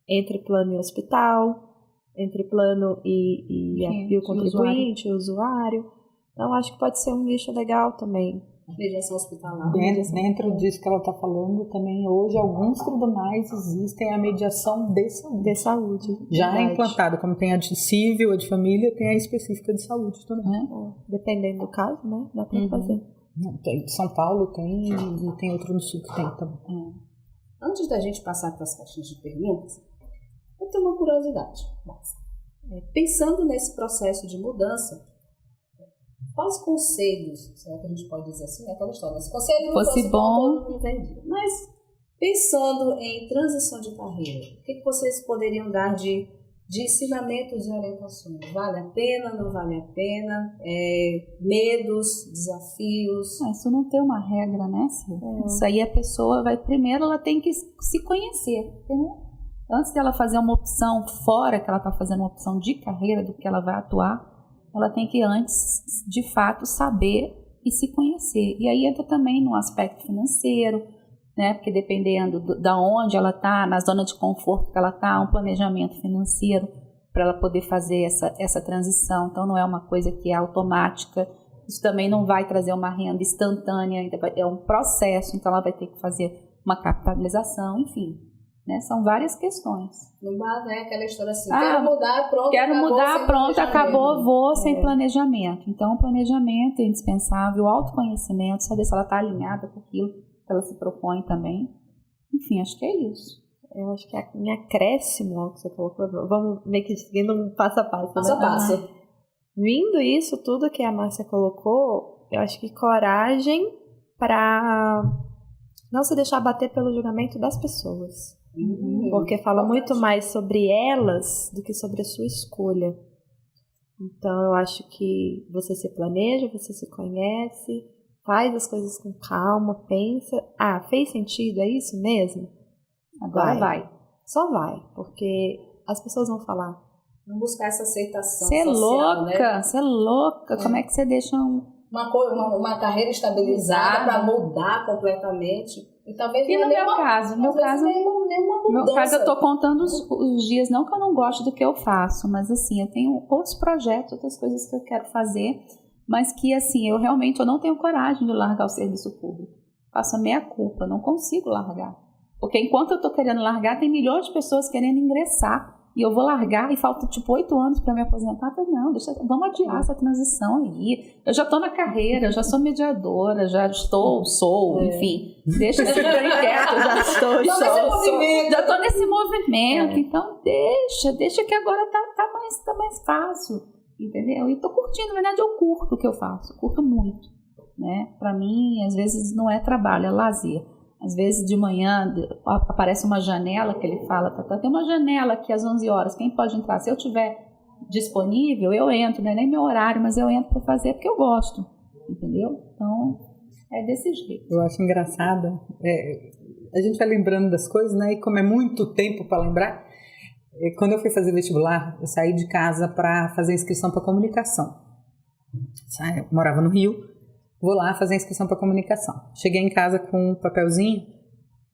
entre plano e hospital, entre plano e o contribuinte, o usuário. Então, acho que pode ser um nicho legal também. Mediação hospitalar. Dentro disso que ela está falando, também hoje alguns tribunais existem a mediação de saúde. De saúde. Já é implantada, como tem a de civil, a de família, tem a específica de saúde também. Dependendo do caso, né? Dá para fazer. São Paulo tem e tem outro no sul que tem também. Antes da gente passar para as caixinhas de perguntas, eu tenho uma curiosidade. Pensando nesse processo de mudança, quais conselhos, será que a gente pode dizer assim, aquela história, se conselho não fosse bom, todo mundo vendia. Mas pensando em transição de carreira, o que vocês poderiam dar de ensinamentos e orientações? Vale a pena, não vale a pena? Medos, desafios? Isso não tem uma regra, né, Silvia? Isso aí a pessoa primeiro ela tem que se conhecer, entendeu? Antes dela fazer uma opção fora, que ela está fazendo uma opção de carreira, do que ela vai atuar, ela tem que antes, de fato, saber e se conhecer. E aí entra também no aspecto financeiro, né? Porque dependendo da onde ela está, na zona de conforto que ela está, um planejamento financeiro para ela poder fazer essa transição. Então, não é uma coisa que é automática. Isso também não vai trazer uma renda instantânea, é um processo, então ela vai ter que fazer uma capitalização, enfim. Né? São várias questões. Não dá, né? Aquela história assim, quero mudar, pronto, acabou, vou sem planejamento. Então, o planejamento é indispensável, o autoconhecimento, saber se ela está alinhada com aquilo que ela se propõe também. Enfim, acho que é isso. Eu acho que em acréscimo, que você colocou, vamos meio que seguindo um passo a passo. Passo a passo. Vindo isso, tudo que a Márcia colocou, eu acho que coragem para não se deixar bater pelo julgamento das pessoas. Porque fala muito mais sobre elas do que sobre a sua escolha. Então eu acho que você se planeja, você se conhece, faz as coisas com calma, pensa, fez sentido, é isso mesmo? Agora vai. Só vai, porque as pessoas vão falar. Não buscar essa aceitação social, né? Você é louca, como é que você deixa uma carreira estabilizada para mudar completamente? E talvez no meu caso, eu estou contando os dias, não que eu não goste do que eu faço, mas assim, eu tenho outros projetos, outras coisas que eu quero fazer, mas que assim, eu não tenho coragem de largar o serviço público. Faço a meia culpa, não consigo largar. Porque enquanto eu estou querendo largar, tem milhões de pessoas querendo ingressar. E eu vou largar e falta 8 anos para me aposentar. Não, vamos adiar essa transição aí. Eu já estou na carreira, eu já sou mediadora, enfim. Deixa esse trem quieto, já estou nesse movimento. Então deixa que agora tá mais fácil, entendeu? E estou curtindo, na verdade eu curto o que eu faço, curto muito, né? Para mim, às vezes não é trabalho, é lazer. Às vezes de manhã aparece uma janela que ele fala, tem uma janela aqui às 11 horas, quem pode entrar? Se eu tiver disponível, eu entro, não é nem meu horário, mas eu entro para fazer porque eu gosto, entendeu? Então, é desse jeito. Eu acho engraçado, a gente vai lembrando das coisas, né? E como é muito tempo para lembrar, quando eu fui fazer vestibular, eu saí de casa para fazer inscrição para comunicação. Eu morava no Rio. Vou lá fazer a inscrição para comunicação. Cheguei em casa com um papelzinho.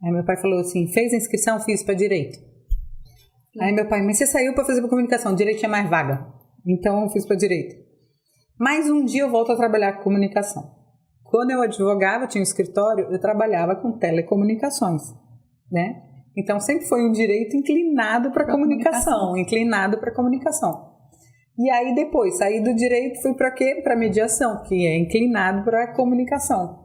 Aí meu pai falou assim, fez a inscrição? Fiz para direito. Aí meu pai, mas você saiu para fazer para comunicação, direito tinha mais vaga. Então eu fiz para direito. Mais um dia eu volto a trabalhar com comunicação. Quando eu advogava, tinha um escritório, eu trabalhava com telecomunicações, né? Então sempre foi um direito inclinado para comunicação. E aí depois, saí do direito, fui para quê? Para mediação, que é inclinado para a comunicação.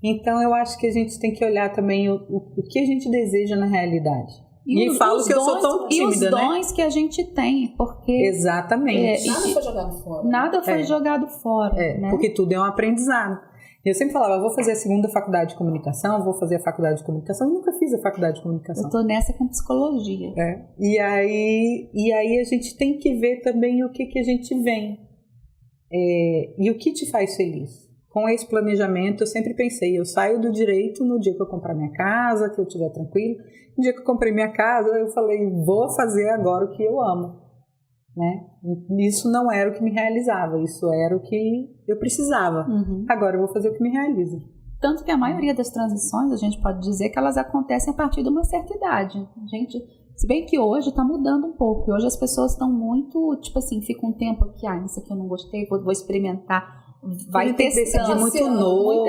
Então eu acho que a gente tem que olhar também o que a gente deseja na realidade. E falo que eu sou tão tímida, né? E os dons que a gente tem, porque... Exatamente. Nada foi jogado fora. Nada foi jogado fora, né? Porque tudo é um aprendizado. Eu sempre falava, eu vou fazer a segunda faculdade de comunicação, eu vou fazer a faculdade de comunicação. Eu nunca fiz a faculdade de comunicação. Eu tô nessa com psicologia. E aí a gente tem que ver também o que a gente vem. E o que te faz feliz. Com esse planejamento, eu sempre pensei, eu saio do direito no dia que eu comprar minha casa, que eu estiver tranquilo. No dia que eu comprei minha casa, eu falei, vou fazer agora o que eu amo. Né? Isso não era o que me realizava, isso era o que eu precisava. Agora eu vou fazer o que me realiza. Tanto que a maioria das transições, a gente pode dizer que elas acontecem a partir de uma certa idade. Se bem que hoje está mudando um pouco, hoje as pessoas estão muito, tipo assim, fica um tempo aqui, isso aqui eu não gostei, vou experimentar. Vai ter que decidir muito novo,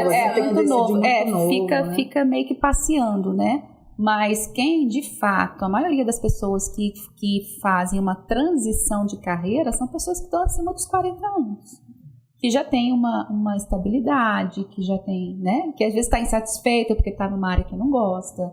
fica meio que passeando, né? Mas quem, de fato, a maioria das pessoas que fazem uma transição de carreira são pessoas que estão acima dos 40 anos. Que já tem uma estabilidade, que já tem, né? Que às vezes está insatisfeita porque está numa área que não gosta.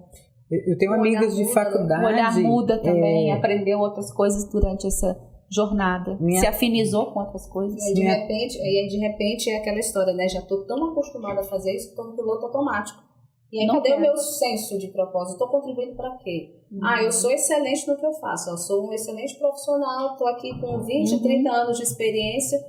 Eu tenho amigas de faculdade. O olhar muda também, aprendeu outras coisas durante essa jornada, se afinizou com outras coisas. E aí, de repente é aquela história, né? Já estou tão acostumada a fazer isso, estou no piloto automático. E aí, cadê o meu senso de propósito? Estou contribuindo para quê? Eu sou excelente no que eu faço. Eu sou um excelente profissional, estou aqui com 20, 30 anos de experiência,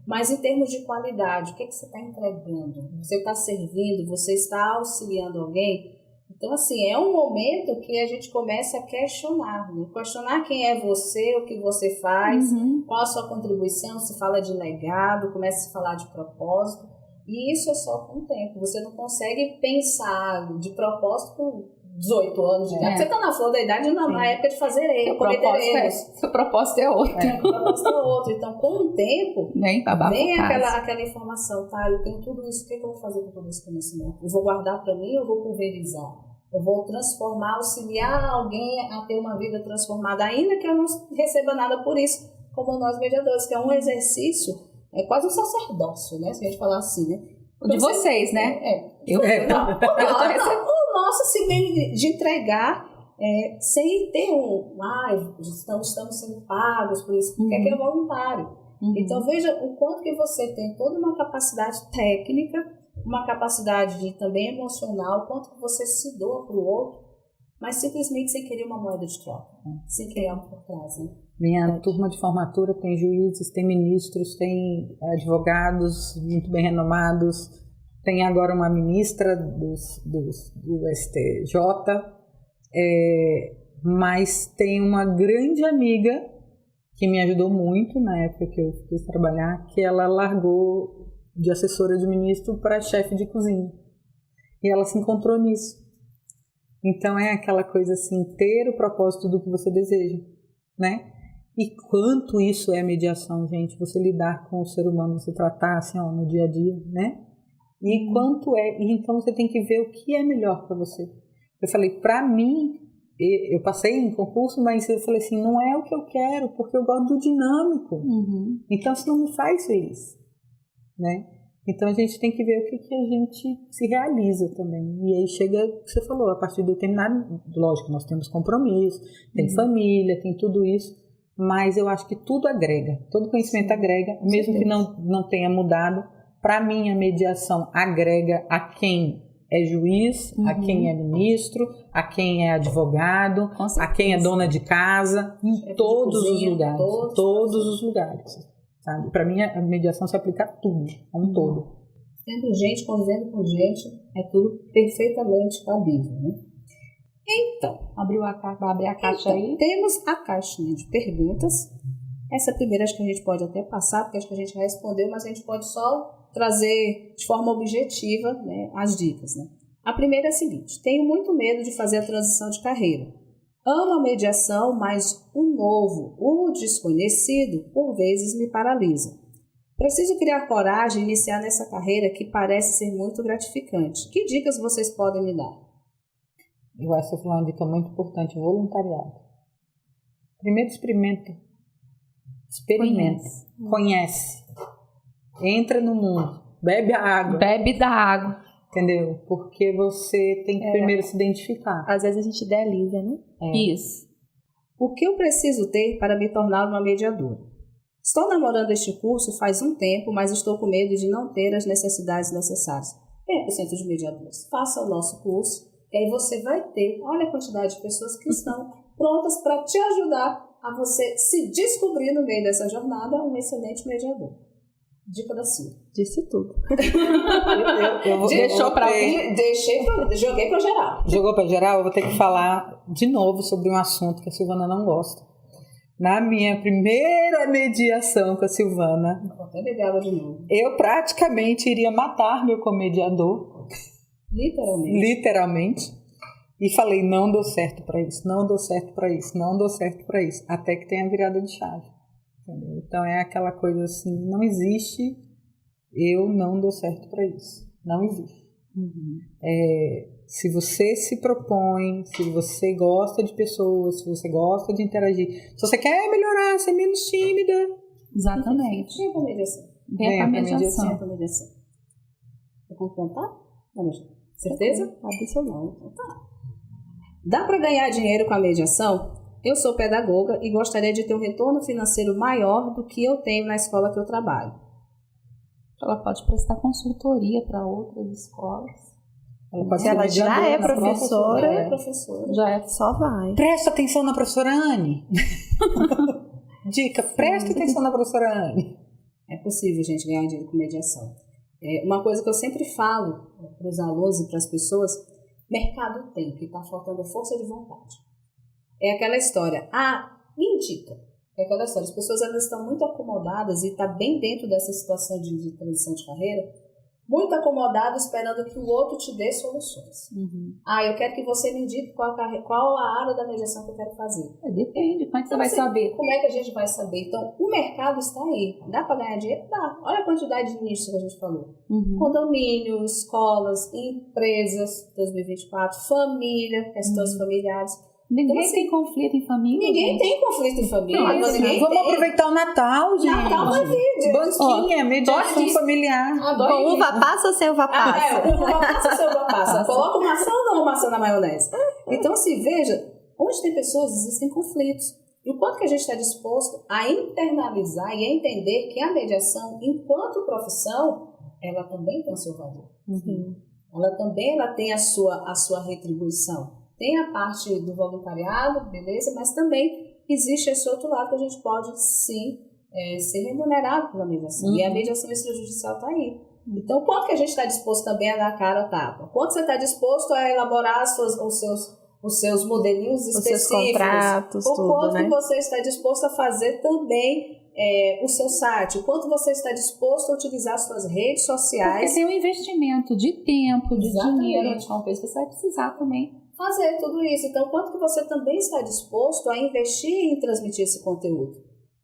mas em termos de qualidade, o que você está entregando? Você está servindo? Você está auxiliando alguém? Então, assim, é um momento que a gente começa a questionar, né? Questionar quem é você, o que você faz, qual a sua contribuição, se fala de legado, começa a se falar de propósito. E isso é só com o tempo. Você não consegue pensar de propósito com 18 anos de idade. Você está na flor da idade, na época de fazer erros, cometer erros. O propósito é outro. O propósito é outro. Então, com o tempo, vem aquela informação, tá? Eu tenho tudo isso, o que eu vou fazer com todo esse conhecimento? Eu vou guardar para mim ou eu vou pulverizar? Eu vou transformar, auxiliar alguém a ter uma vida transformada, ainda que eu não receba nada por isso, como nós mediadores, que é um exercício, é quase um sacerdócio, né? Se a gente falar assim, né? De vocês, né? O nosso se vem de entregar sem ter estamos sendo pagos por isso, porque aqui é voluntário. Então veja o quanto que você tem toda uma capacidade técnica, uma capacidade de, também emocional, o quanto que você se doa para o outro, mas simplesmente sem querer uma moeda de troca, sem querer algo por trás, né? Minha turma de formatura tem juízes, tem ministros, tem advogados muito bem renomados, tem agora uma ministra do STJ, mas tem uma grande amiga que me ajudou muito na época que eu fiz trabalhar, que ela largou de assessora de ministro para chefe de cozinha. E ela se encontrou nisso. Então é aquela coisa assim, ter o propósito do que você deseja, né? E quanto isso é mediação, gente, você lidar com o ser humano, você tratar assim, no dia a dia, né? E quanto e então você tem que ver o que é melhor para você. Eu falei, para mim, eu passei em concurso, mas eu falei assim, não é o que eu quero, porque eu gosto do dinâmico. Então isso não me faz feliz, né? Então a gente tem que ver o que a gente se realiza também. E aí chega, você falou, a partir de determinado, lógico, nós temos compromisso, tem família, tem tudo isso, mas eu acho que tudo agrega, todo conhecimento agrega, mesmo que não tenha mudado. Para mim, a mediação agrega a quem é juiz, a quem é ministro, a quem é advogado, a quem é dona de casa, em todos os lugares, todos os lugares. Para mim, a mediação se aplica a tudo, a um todo. Tendo gente, convivendo com gente, é tudo perfeitamente cabível, né? Então, abrir a caixa aí. Temos a caixinha de perguntas. Essa primeira acho que a gente pode até passar, porque acho que a gente já respondeu, mas a gente pode só trazer de forma objetiva, né, as dicas, né? A primeira é a seguinte: tenho muito medo de fazer a transição de carreira. Amo a mediação, mas o novo, o desconhecido, por vezes me paralisa. Preciso criar coragem e iniciar nessa carreira que parece ser muito gratificante. Que dicas vocês podem me dar? Eu acho que foi uma dica muito importante, voluntariado. Primeiro experimenta. Conhece. Entra no mundo. Bebe a água. Bebe da água. entendeu? Porque você tem que primeiro se identificar. Às vezes a gente idealiza, né? Isso. O que eu preciso ter para me tornar uma mediadora? Estou namorando este curso faz um tempo, mas estou com medo de não ter as necessidades necessárias. Venha para o Centro de Mediadores, faça o nosso curso, e aí você vai ter, olha a quantidade de pessoas que estão prontas para te ajudar a você se descobrir no meio dessa jornada um excelente mediador. Dica da Silvia. Disse tudo. Deixou para alguém? Joguei para geral. Jogou para geral? Eu vou ter que falar de novo sobre um assunto que a Silvana não gosta. Na minha primeira mediação com a Silvana, Vou até beber água de novo. eu praticamente iria matar meu comediador. Literalmente. E falei, não deu certo para isso, não deu certo para isso, não deu certo para isso. Até que tenha virada de chave. Entendeu? Então é aquela coisa assim, não existe, eu não dou certo para isso. Não existe. Se você se propõe, se você gosta de pessoas, se você gosta de interagir, se você quer melhorar, ser menos tímida. Exatamente. Venha para a mediação. Venha para a mediação. Venha para a mediação. Quer complementar? Certeza? Absoluto. Então tá. Dá para ganhar dinheiro com a mediação? Eu sou pedagoga e gostaria de ter um retorno financeiro maior do que eu tenho na escola que eu trabalho. Ela pode prestar consultoria para outras escolas. Se ela já é professora, Já é. só vai. Presta atenção na professora Anne. Dica, presta atenção na professora Anne. É possível, gente, ganhar dinheiro com mediação. Uma coisa que eu sempre falo para os alunos e para as pessoas, mercado tem, o que está faltando é força de vontade. É aquela história, me indica. É aquela história, as pessoas elas estão muito acomodadas e está bem dentro dessa situação de transição de carreira, muito acomodado esperando que o outro te dê soluções. Eu quero que você me indique qual a área da mediação que eu quero fazer. Depende, como é que você vai saber? Como é que a gente vai saber? Então, o mercado está aí. Dá para ganhar dinheiro? Dá. Olha a quantidade de nichos que a gente falou. Condomínio, escolas, empresas, 2024, família, questões familiares. Ninguém tem conflito em família. Ninguém tem conflito em família. Vamos aproveitar o Natal, gente. Natal vai vir. Banquinha, mediação familiar. Com uva passa ou sem uva passa? Uva passa ou sem uva passa? Coloca maçã ou não maçã na maionese? Então, assim, veja, onde tem pessoas, existem conflitos. E o quanto que a gente está disposto a internalizar e a entender que a mediação, enquanto profissão, ela também tem o seu valor. Ela também tem a sua retribuição. Tem a parte do voluntariado, beleza, mas também existe esse outro lado que a gente pode, sim, ser remunerado pela mediação. E a mediação extrajudicial está aí. Então, quanto que a gente está disposto também a dar cara a tapa? Quanto você está disposto a elaborar os seus modelinhos específicos? Os seus contratos, o quanto que você está disposto a fazer também o seu site? O quanto você está disposto a utilizar suas redes sociais? Porque tem um investimento de tempo, de dinheiro, de talvez você vai precisar também fazer tudo isso. Então, quanto que você também está disposto a investir em transmitir esse conteúdo?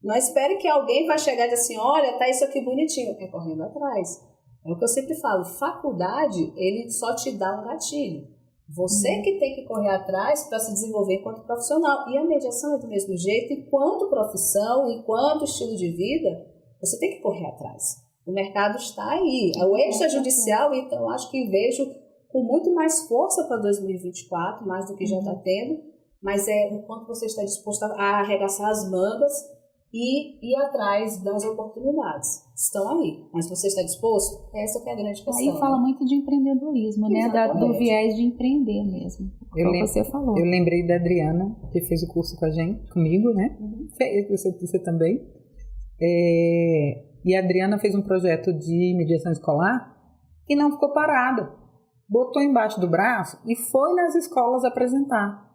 Não espere que alguém vai chegar e dizer assim, olha, tá isso aqui bonitinho. É correndo atrás. É o que eu sempre falo, faculdade, ele só te dá um gatilho. Você que tem que correr atrás para se desenvolver enquanto profissional. E a mediação é do mesmo jeito, enquanto profissão, enquanto estilo de vida, você tem que correr atrás. O mercado está aí. O extrajudicial, então, acho que vejo com muito mais força para 2024, mais do que já está tendo, mas o quanto você está disposto a arregaçar as mangas e ir atrás das oportunidades. Estão aí, mas você está disposto? Essa que é a grande questão. Aí fala muito de empreendedorismo, né? Do viés de empreender mesmo. Você falou. Eu lembrei da Adriana, que fez o curso com a gente, comigo, né? Você também. E a Adriana fez um projeto de mediação escolar e não ficou parada. Botou embaixo do braço e foi nas escolas apresentar.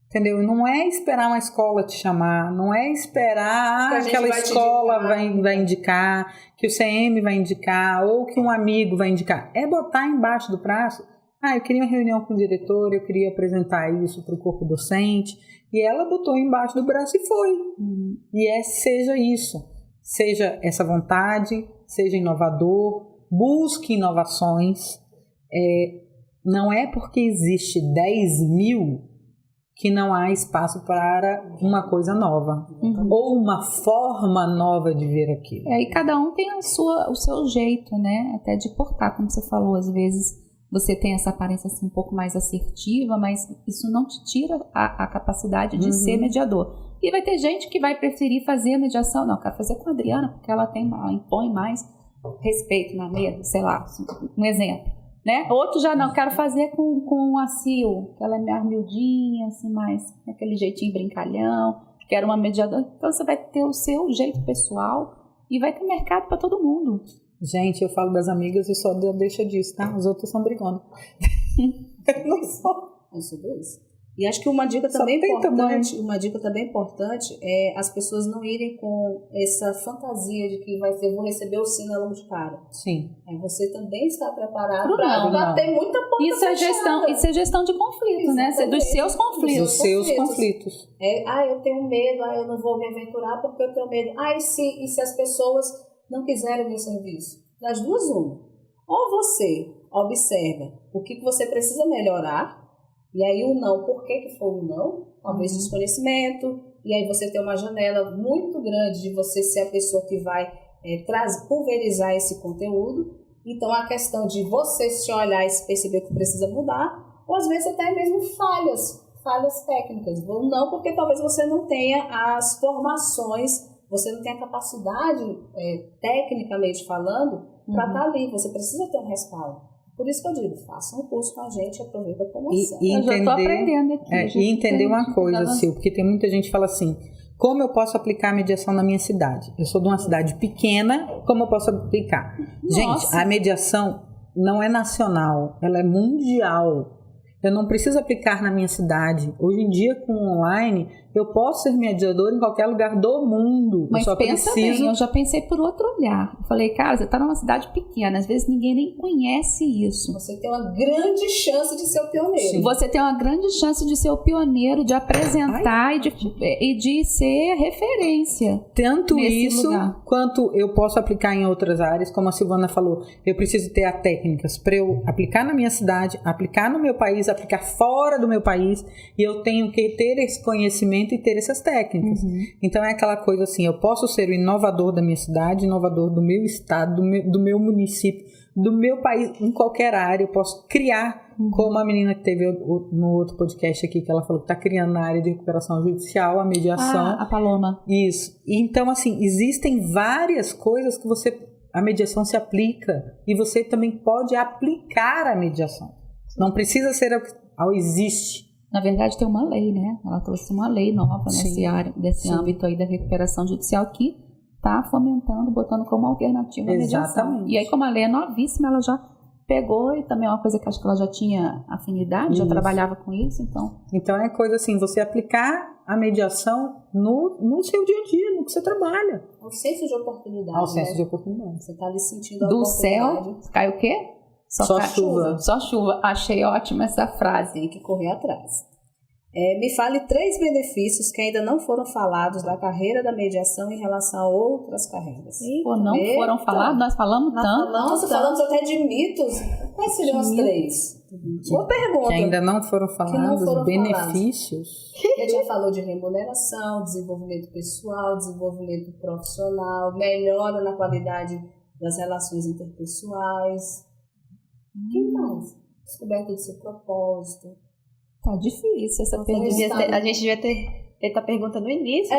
Entendeu? Não é esperar uma escola te chamar, não é esperar que aquela escola vai indicar, que o CM vai indicar, ou que um amigo vai indicar. É botar embaixo do braço. Eu queria uma reunião com o diretor, eu queria apresentar isso para o corpo docente. E ela botou embaixo do braço e foi. E seja isso. Seja essa vontade, seja inovador, busque inovações. Não é porque existe 10 mil que não há espaço para uma coisa nova, ou uma forma nova de ver aquilo. E cada um tem o seu jeito, né? Até de portar, como você falou, às vezes você tem essa aparência assim, um pouco mais assertiva, mas isso não te tira a capacidade de ser mediador. E vai ter gente que vai preferir fazer a mediação, não, quero fazer com a Adriana, porque ela impõe mais respeito na mesa, sei lá, um exemplo. Né? Outro já não, quero fazer com a Sil, que ela é mais miudinha, assim, mais aquele jeitinho brincalhão, quero uma mediadora. Então você vai ter o seu jeito pessoal e vai ter mercado para todo mundo. Gente, eu falo das amigas e só deixa disso, tá? Os outros são brincando. Não sou. É sobre isso. E acho que uma dica também importante é as pessoas não irem com essa fantasia de que vou receber o sino logo de cara. Sim. Você também está preparado para ter muita porta isso é gestão de conflito, né? Dos seus conflitos. Dos seus conflitos. Eu tenho medo, eu não vou me aventurar porque eu tenho medo. E se as pessoas não quiserem meu serviço? Das duas, uma. Ou você observa o que você precisa melhorar. E aí o não, por que foi um não? Talvez desconhecimento, e aí você tem uma janela muito grande de você ser a pessoa que vai pulverizar esse conteúdo. Então a questão de você se olhar e se perceber que precisa mudar, ou às vezes até mesmo falhas técnicas. Ou não, porque talvez você não tenha as formações, você não tenha a capacidade, tecnicamente falando, para estar ali. Você precisa ter um respaldo. Por isso que eu digo, faça um curso com a gente, aproveita a promoção. Eu já estou aprendendo aqui. E entender uma coisa, Sil, porque tem muita gente que fala assim, como eu posso aplicar a mediação na minha cidade? Eu sou de uma cidade pequena, como eu posso aplicar? Nossa. Gente, a mediação não é nacional, ela é mundial. Eu não preciso aplicar na minha cidade. Hoje em dia, com online, eu posso ser mediadora em qualquer lugar do mundo. Mas pensa bem, eu já pensei por outro olhar. Eu falei, cara, você está numa cidade pequena, às vezes ninguém nem conhece isso. Você tem uma grande chance de ser o pioneiro. Sim. Você tem uma grande chance de ser o pioneiro, de apresentar e de ser referência. Tanto isso, quanto eu posso aplicar em outras áreas, como a Silvana falou, eu preciso ter as técnicas para eu aplicar na minha cidade, aplicar no meu país, aplicar fora do meu país, e eu tenho que ter esse conhecimento e ter essas técnicas. Então é aquela coisa assim, eu posso ser o inovador da minha cidade, inovador do meu estado, do meu município, do meu país, em qualquer área, eu posso criar, como a menina que teve no outro podcast aqui, que ela falou que está criando na área de recuperação judicial, a mediação. A Paloma. Isso. Então assim, existem várias coisas que a mediação se aplica, e você também pode aplicar a mediação. Não precisa ser existe. Na verdade, tem uma lei, né? Ela trouxe uma lei nova nesse âmbito aí da recuperação judicial que está fomentando, botando como alternativa a mediação. E aí, como a lei é novíssima, ela já pegou, e também é uma coisa que acho que ela já tinha afinidade, já trabalhava com isso, então... Então é coisa assim, você aplicar a mediação no seu dia a dia, no que você trabalha. Ao senso de oportunidade. Ao senso de oportunidade. Você está ali sentindo a do oportunidade. Céu, cai o quê? Só chuva. Só chuva. Achei ótima essa frase. Tem que correr atrás. Me fale 3 benefícios que ainda não foram falados da carreira da mediação em relação a outras carreiras. Foram falados? Nós falamos tanto. Nossa, falamos até de mitos. Quais seriam os 3? Boa pergunta. Que ainda não foram falados, benefícios. A gente já falou de remuneração, desenvolvimento pessoal, desenvolvimento profissional, melhora na qualidade das relações interpessoais. O que mais? Descoberta do seu propósito. Tá difícil essa pergunta. A gente devia ter feito a pergunta no início.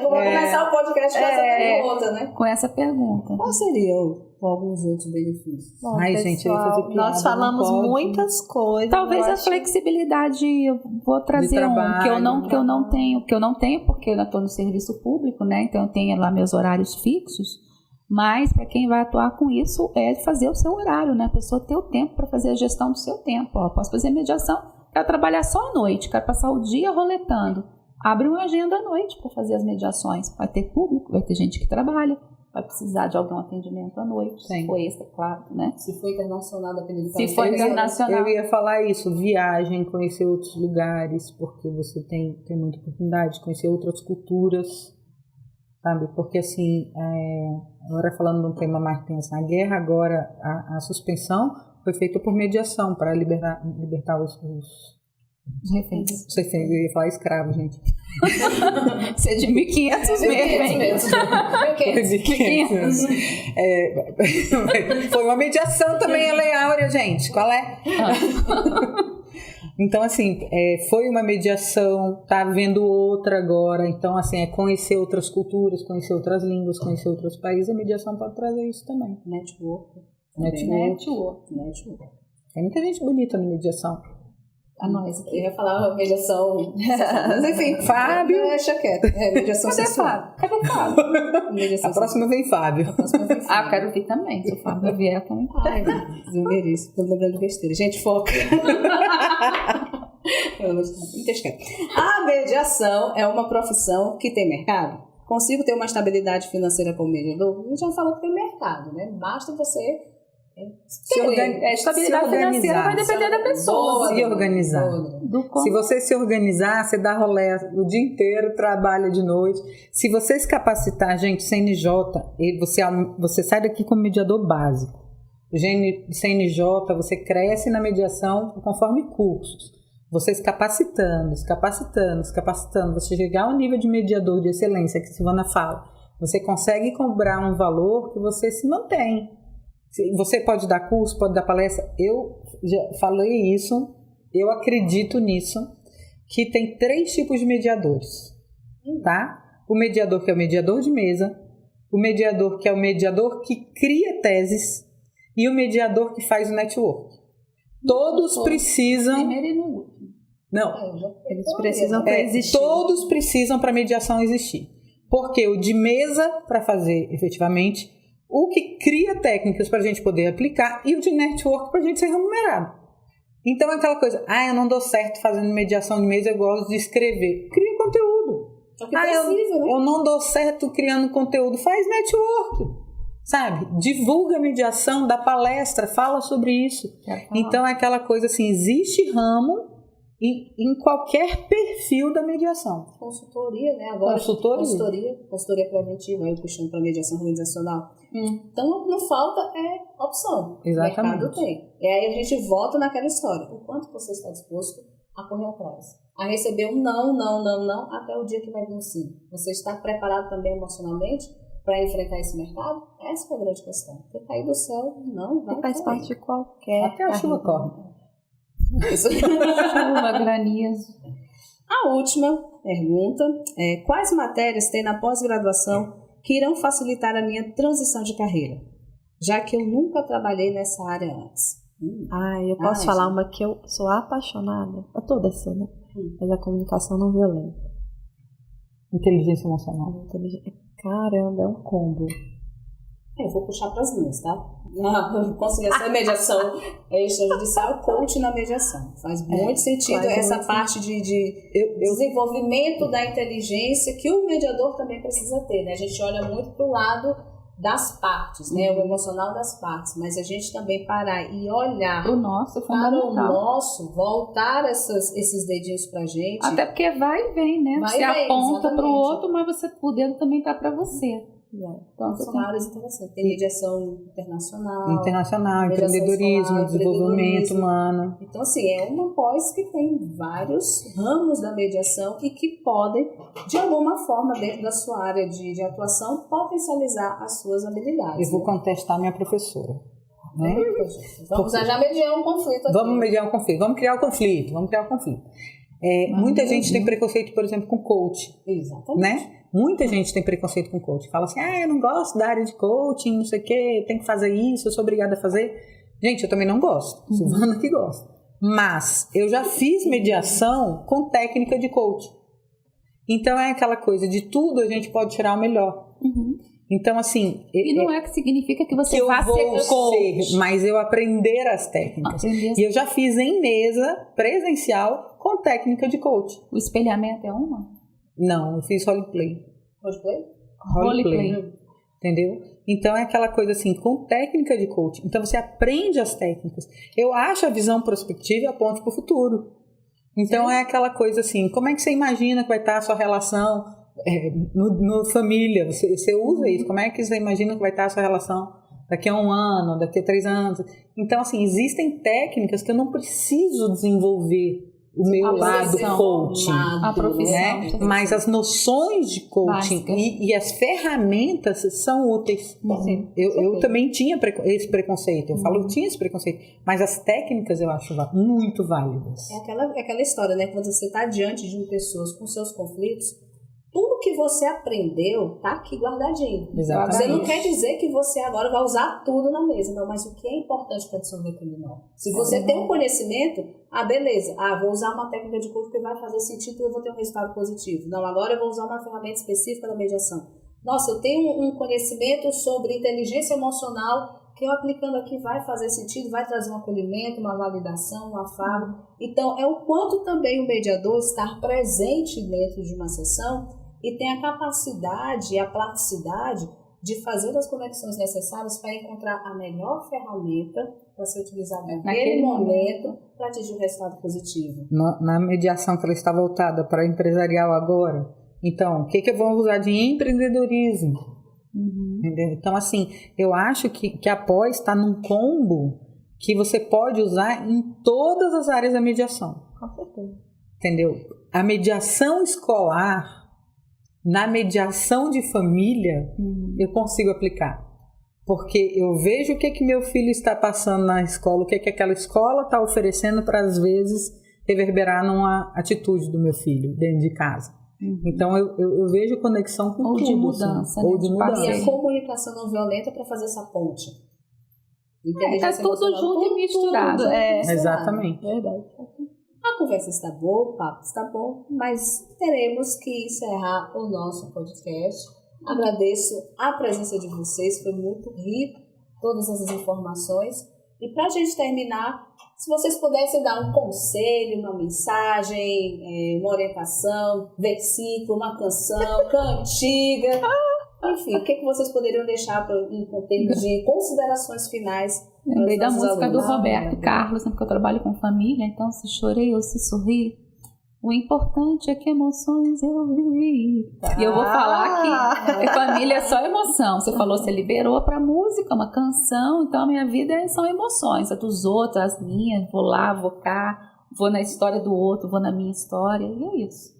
Vou começar o podcast com essa pergunta, né? Com essa pergunta. Qual seriam alguns outros benefícios? Bom, pessoal, nós falamos muitas coisas. Talvez a flexibilidade, eu vou trazer trabalho, que eu não tenho, porque eu estou no serviço público, né? Então eu tenho lá meus horários fixos. Mas para quem vai atuar com isso é fazer o seu horário, né? A pessoa ter o tempo para fazer a gestão do seu tempo. Posso fazer mediação, quero trabalhar só à noite, quero passar o dia roletando. Abre uma agenda à noite para fazer as mediações. Vai ter público, vai ter gente que trabalha, vai precisar de algum atendimento à noite. Se for extra, claro, né? Se for internacional, dependendo do Se for internacional. Eu ia falar isso, viagem, conhecer outros lugares, porque você tem muita oportunidade de conhecer outras culturas. Sabe, porque assim, agora falando de um tema mais tenso, na guerra, agora a suspensão foi feita por mediação para libertar os reféns. Eu ia falar escravo, gente. Ser de 1.500 mesmo. 1.500. Foi uma mediação também, a Lei Áurea, gente. Qual é? Então, assim, foi uma mediação, tá havendo outra agora. Então, assim, conhecer outras culturas, conhecer outras línguas, conhecer outros países. A mediação pode trazer isso também. Network. Tem muita gente bonita na mediação. A nós aqui. Eu ia falar mediação. Mas enfim, Fábio. Deixa quieto. Mediação sexual. Cadê Fábio? A próxima vem Fábio. Ah, eu quero vir também. Se o Fábio vier, também. Ai, eu ver isso. Tô lembrando de besteira. Gente, foca. Deixa quieto. A mediação é uma profissão que tem mercado? Consigo ter uma estabilidade financeira como mediador? A gente já falou que tem mercado, né? Basta você... Estabilidade financeira vai depender da pessoa. Se organizar. Se você se organizar, você dá rolê o dia inteiro, trabalha de noite. Se você se capacitar, gente, CNJ, você sai daqui como mediador básico. O CNJ, você cresce na mediação conforme cursos. Você se capacitando, você chegar ao nível de mediador de excelência, que a Silvana fala, você consegue cobrar um valor que você se mantém. Você pode dar curso, pode dar palestra. Eu já falei isso, eu acredito nisso, que tem 3 tipos de mediadores, tá? O mediador que é o mediador de mesa, o mediador que é o mediador que cria teses e o mediador que faz o network. Todos precisam... Primeiro e no último. Não. Eles precisam para existir. Todos precisam para a mediação existir. Porque o de mesa, para fazer efetivamente... O que cria técnicas para a gente poder aplicar e o de network para a gente ser remunerado. Então é aquela coisa, eu não dou certo fazendo mediação de mesa, eu gosto de escrever. Cria conteúdo. Eu não dou certo criando conteúdo, faz network. Sabe? Divulga a mediação, dá palestra, fala sobre isso. Então é aquela coisa assim, existe ramo em qualquer perfil da mediação. Consultoria, né? Agora, consultoria preventiva, aí puxando para mediação organizacional. Então, não falta opção. Exatamente. O mercado tem. E aí a gente volta naquela história. O quanto você está disposto a correr atrás? A receber um não, até o dia que vai vir um sim. Você está preparado também emocionalmente para enfrentar esse mercado? Essa é a grande questão. Porque cair do céu não vai. Faz parte de qualquer. Até a chuva corre. Chuva, granizo. A última pergunta é: quais matérias tem na pós-graduação que irão facilitar a minha transição de carreira, já que eu nunca trabalhei nessa área antes? Eu posso falar uma que eu sou apaixonada, todas são, né? Mas a comunicação não violenta. Inteligência emocional. Caramba, é um combo. Eu vou puxar para as minhas, tá? Conciliação e mediação extrajudicial, coach na mediação. Faz muito sentido essa parte de desenvolvimento da inteligência que o mediador também precisa ter, né? A gente olha muito para o lado das partes, né? O emocional das partes, mas a gente também parar e olhar o nosso, para o nosso, voltar esses dedinhos pra gente. Até porque vai e vem, né? Você aponta para o outro, mas o dedo também tá para você. Então, são áreas interessantes. Tem mediação internacional, empreendedorismo, desenvolvimento humano. Então, assim, é uma pós que tem vários ramos da mediação e que podem, de alguma forma, dentro da sua área de atuação, potencializar as suas habilidades. Eu vou contestar minha professora. Né? Vamos já mediar um conflito aqui. Vamos mediar um conflito. Vamos criar o conflito. Muita gente tem preconceito, por exemplo, com coach. Exatamente. Né? Muita gente tem preconceito com coach. Fala assim, eu não gosto da área de coaching, não sei o quê, tem que fazer isso, eu sou obrigada a fazer. Gente, eu também não gosto. Silvana que gosta. Mas eu já fiz mediação com técnica de coaching. Então é aquela coisa, de tudo a gente pode tirar o melhor. Então, assim... E não é que significa que você vai ser coach. Mas eu aprender as técnicas. E eu já fiz em mesa, presencial, com técnica de coaching. O espelhamento é uma? Não, eu fiz roleplay. Roleplay. Entendeu? Então é aquela coisa assim, com técnica de coaching. Então você aprende as técnicas. Eu acho a visão prospectiva e a ponte para o futuro. Então é aquela coisa assim, como é que você imagina que vai estar a sua relação no família? Você usa isso. Como é que você imagina que vai estar a sua relação daqui a 1 ano, daqui a 3 anos? Então assim, existem técnicas que eu não preciso desenvolver o meu lado coaching, a profissão, né? Mas as noções de coaching e as ferramentas são úteis. Eu também tinha esse preconceito, eu falo que tinha esse preconceito, mas as técnicas eu acho muito válidas. É aquela história, né? Quando você está diante de pessoas com seus conflitos, tudo que você aprendeu tá aqui guardadinho. Exatamente. Você não quer dizer que você agora vai usar tudo na mesa, não, mas o que é importante para dissolver aquele nó? Se você tem um conhecimento, beleza, vou usar uma técnica de coaching que vai fazer sentido e eu vou ter um resultado positivo. Não, agora eu vou usar uma ferramenta específica da mediação. Nossa, eu tenho um conhecimento sobre inteligência emocional que eu aplicando aqui vai fazer sentido, vai trazer um acolhimento, uma validação, um afago. Então, é o quanto também o mediador estar presente dentro de uma sessão e tem a capacidade e a praticidade de fazer as conexões necessárias para encontrar a melhor ferramenta para ser utilizada naquele momento para atingir um resultado positivo. Na mediação que ela está voltada para empresarial agora, então, o que eu vou usar de empreendedorismo? Entendeu? Então, assim, eu acho que a pós está num combo que você pode usar em todas as áreas da mediação. Com certeza. Entendeu? A mediação escolar, na mediação de família, eu consigo aplicar. Porque eu vejo o que meu filho está passando na escola, o que aquela escola está oferecendo para, às vezes, reverberar numa atitude do meu filho dentro de casa. Então, eu vejo conexão com tudo. De mudança. Assim. Ou de mudança. E a comunicação não violenta para fazer essa ponte. Está tudo junto e misturado. Exatamente. Verdade. A conversa está boa, o papo está bom, mas teremos que encerrar o nosso podcast. Agradeço a presença de vocês, foi muito rico todas essas informações. E para a gente terminar, se vocês pudessem dar um conselho, uma mensagem, uma orientação, versículo, uma canção, cantiga, enfim, o que vocês poderiam deixar em termos de considerações finais? Lembrei da música alunos. do Roberto Carlos, porque eu trabalho com família, então se chorei ou se sorri, o importante é que emoções eu vivi. E eu vou falar que família é só emoção. Você falou, você liberou pra música, uma canção, então a minha vida são emoções, a dos outros, as minhas, vou lá, vou cá, vou na história do outro, vou na minha história, e é isso.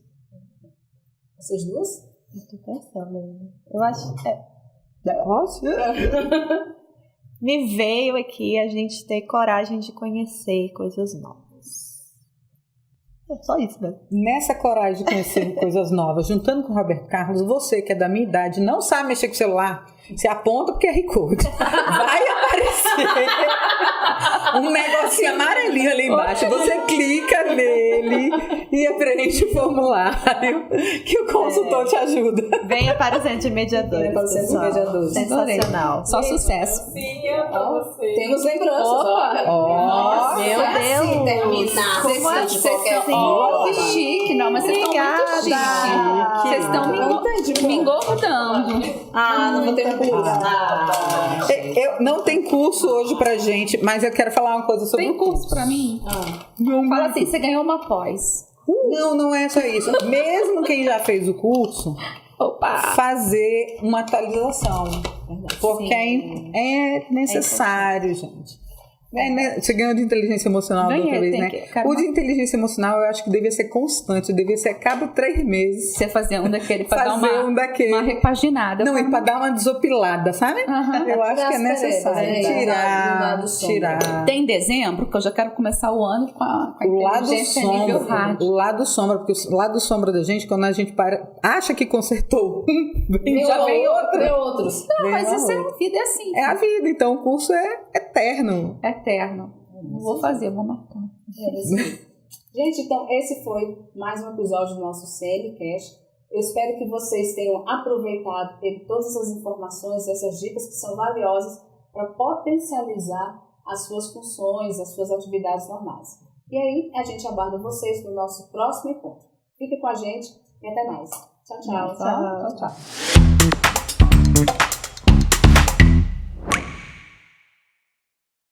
Vocês duas? Eu tô pensando ainda. Eu acho... Posso? Me veio aqui a gente ter coragem de conhecer coisas novas. É só isso mesmo. Nessa coragem de conhecer coisas novas, juntando com o Roberto Carlos, você que é da minha idade, não sabe mexer com o celular, você aponta pro QR Code. Vai aparecer um negocinho amarelinho ali embaixo. Você clica nele e preenche o formulário que o consultor te ajuda. Venha para o Centro de Mediadores. Venha para o Centro de Mediadores. Sensacional. Só sucesso. Temos lembranças. Meu Deus. Assim terminar. Como assim? Que chique. Não, mas vocês estão muito chique. Vocês estão me incomodando. Não vou ter curso. Eu não tem curso hoje pra gente, mas eu quero falar uma coisa sobre Tem curso pra mim? Fala assim, você ganhou uma pós. Não é só isso. Mesmo quem já fez o curso, fazer uma atualização. Porque é necessário, gente. Você ganhou de inteligência emocional da outra vez, né? O de inteligência emocional eu acho que devia ser constante, devia ser a cada 3 meses. Você fazer um daquele pra dar uma repaginada. Não, e pra dar uma desopilada, sabe? Eu acho que é necessário. Tirar. Tem dezembro, que eu já quero começar o ano com a inteligência nível hard. O lado sombra, porque o lado sombra da gente, quando a gente acha que consertou, já vem outros. Não, mas isso é a vida, é assim. É a vida, então o curso é eterno. Eterno. Não vou fazer, vou marcar. Gente, então esse foi mais um episódio do nosso CMCast. Eu espero que vocês tenham aproveitado todas essas informações, essas dicas que são valiosas para potencializar as suas funções, as suas atividades normais. E aí, a gente aguarda vocês no nosso próximo encontro. Fique com a gente e até mais. Tchau, tchau. Tchau.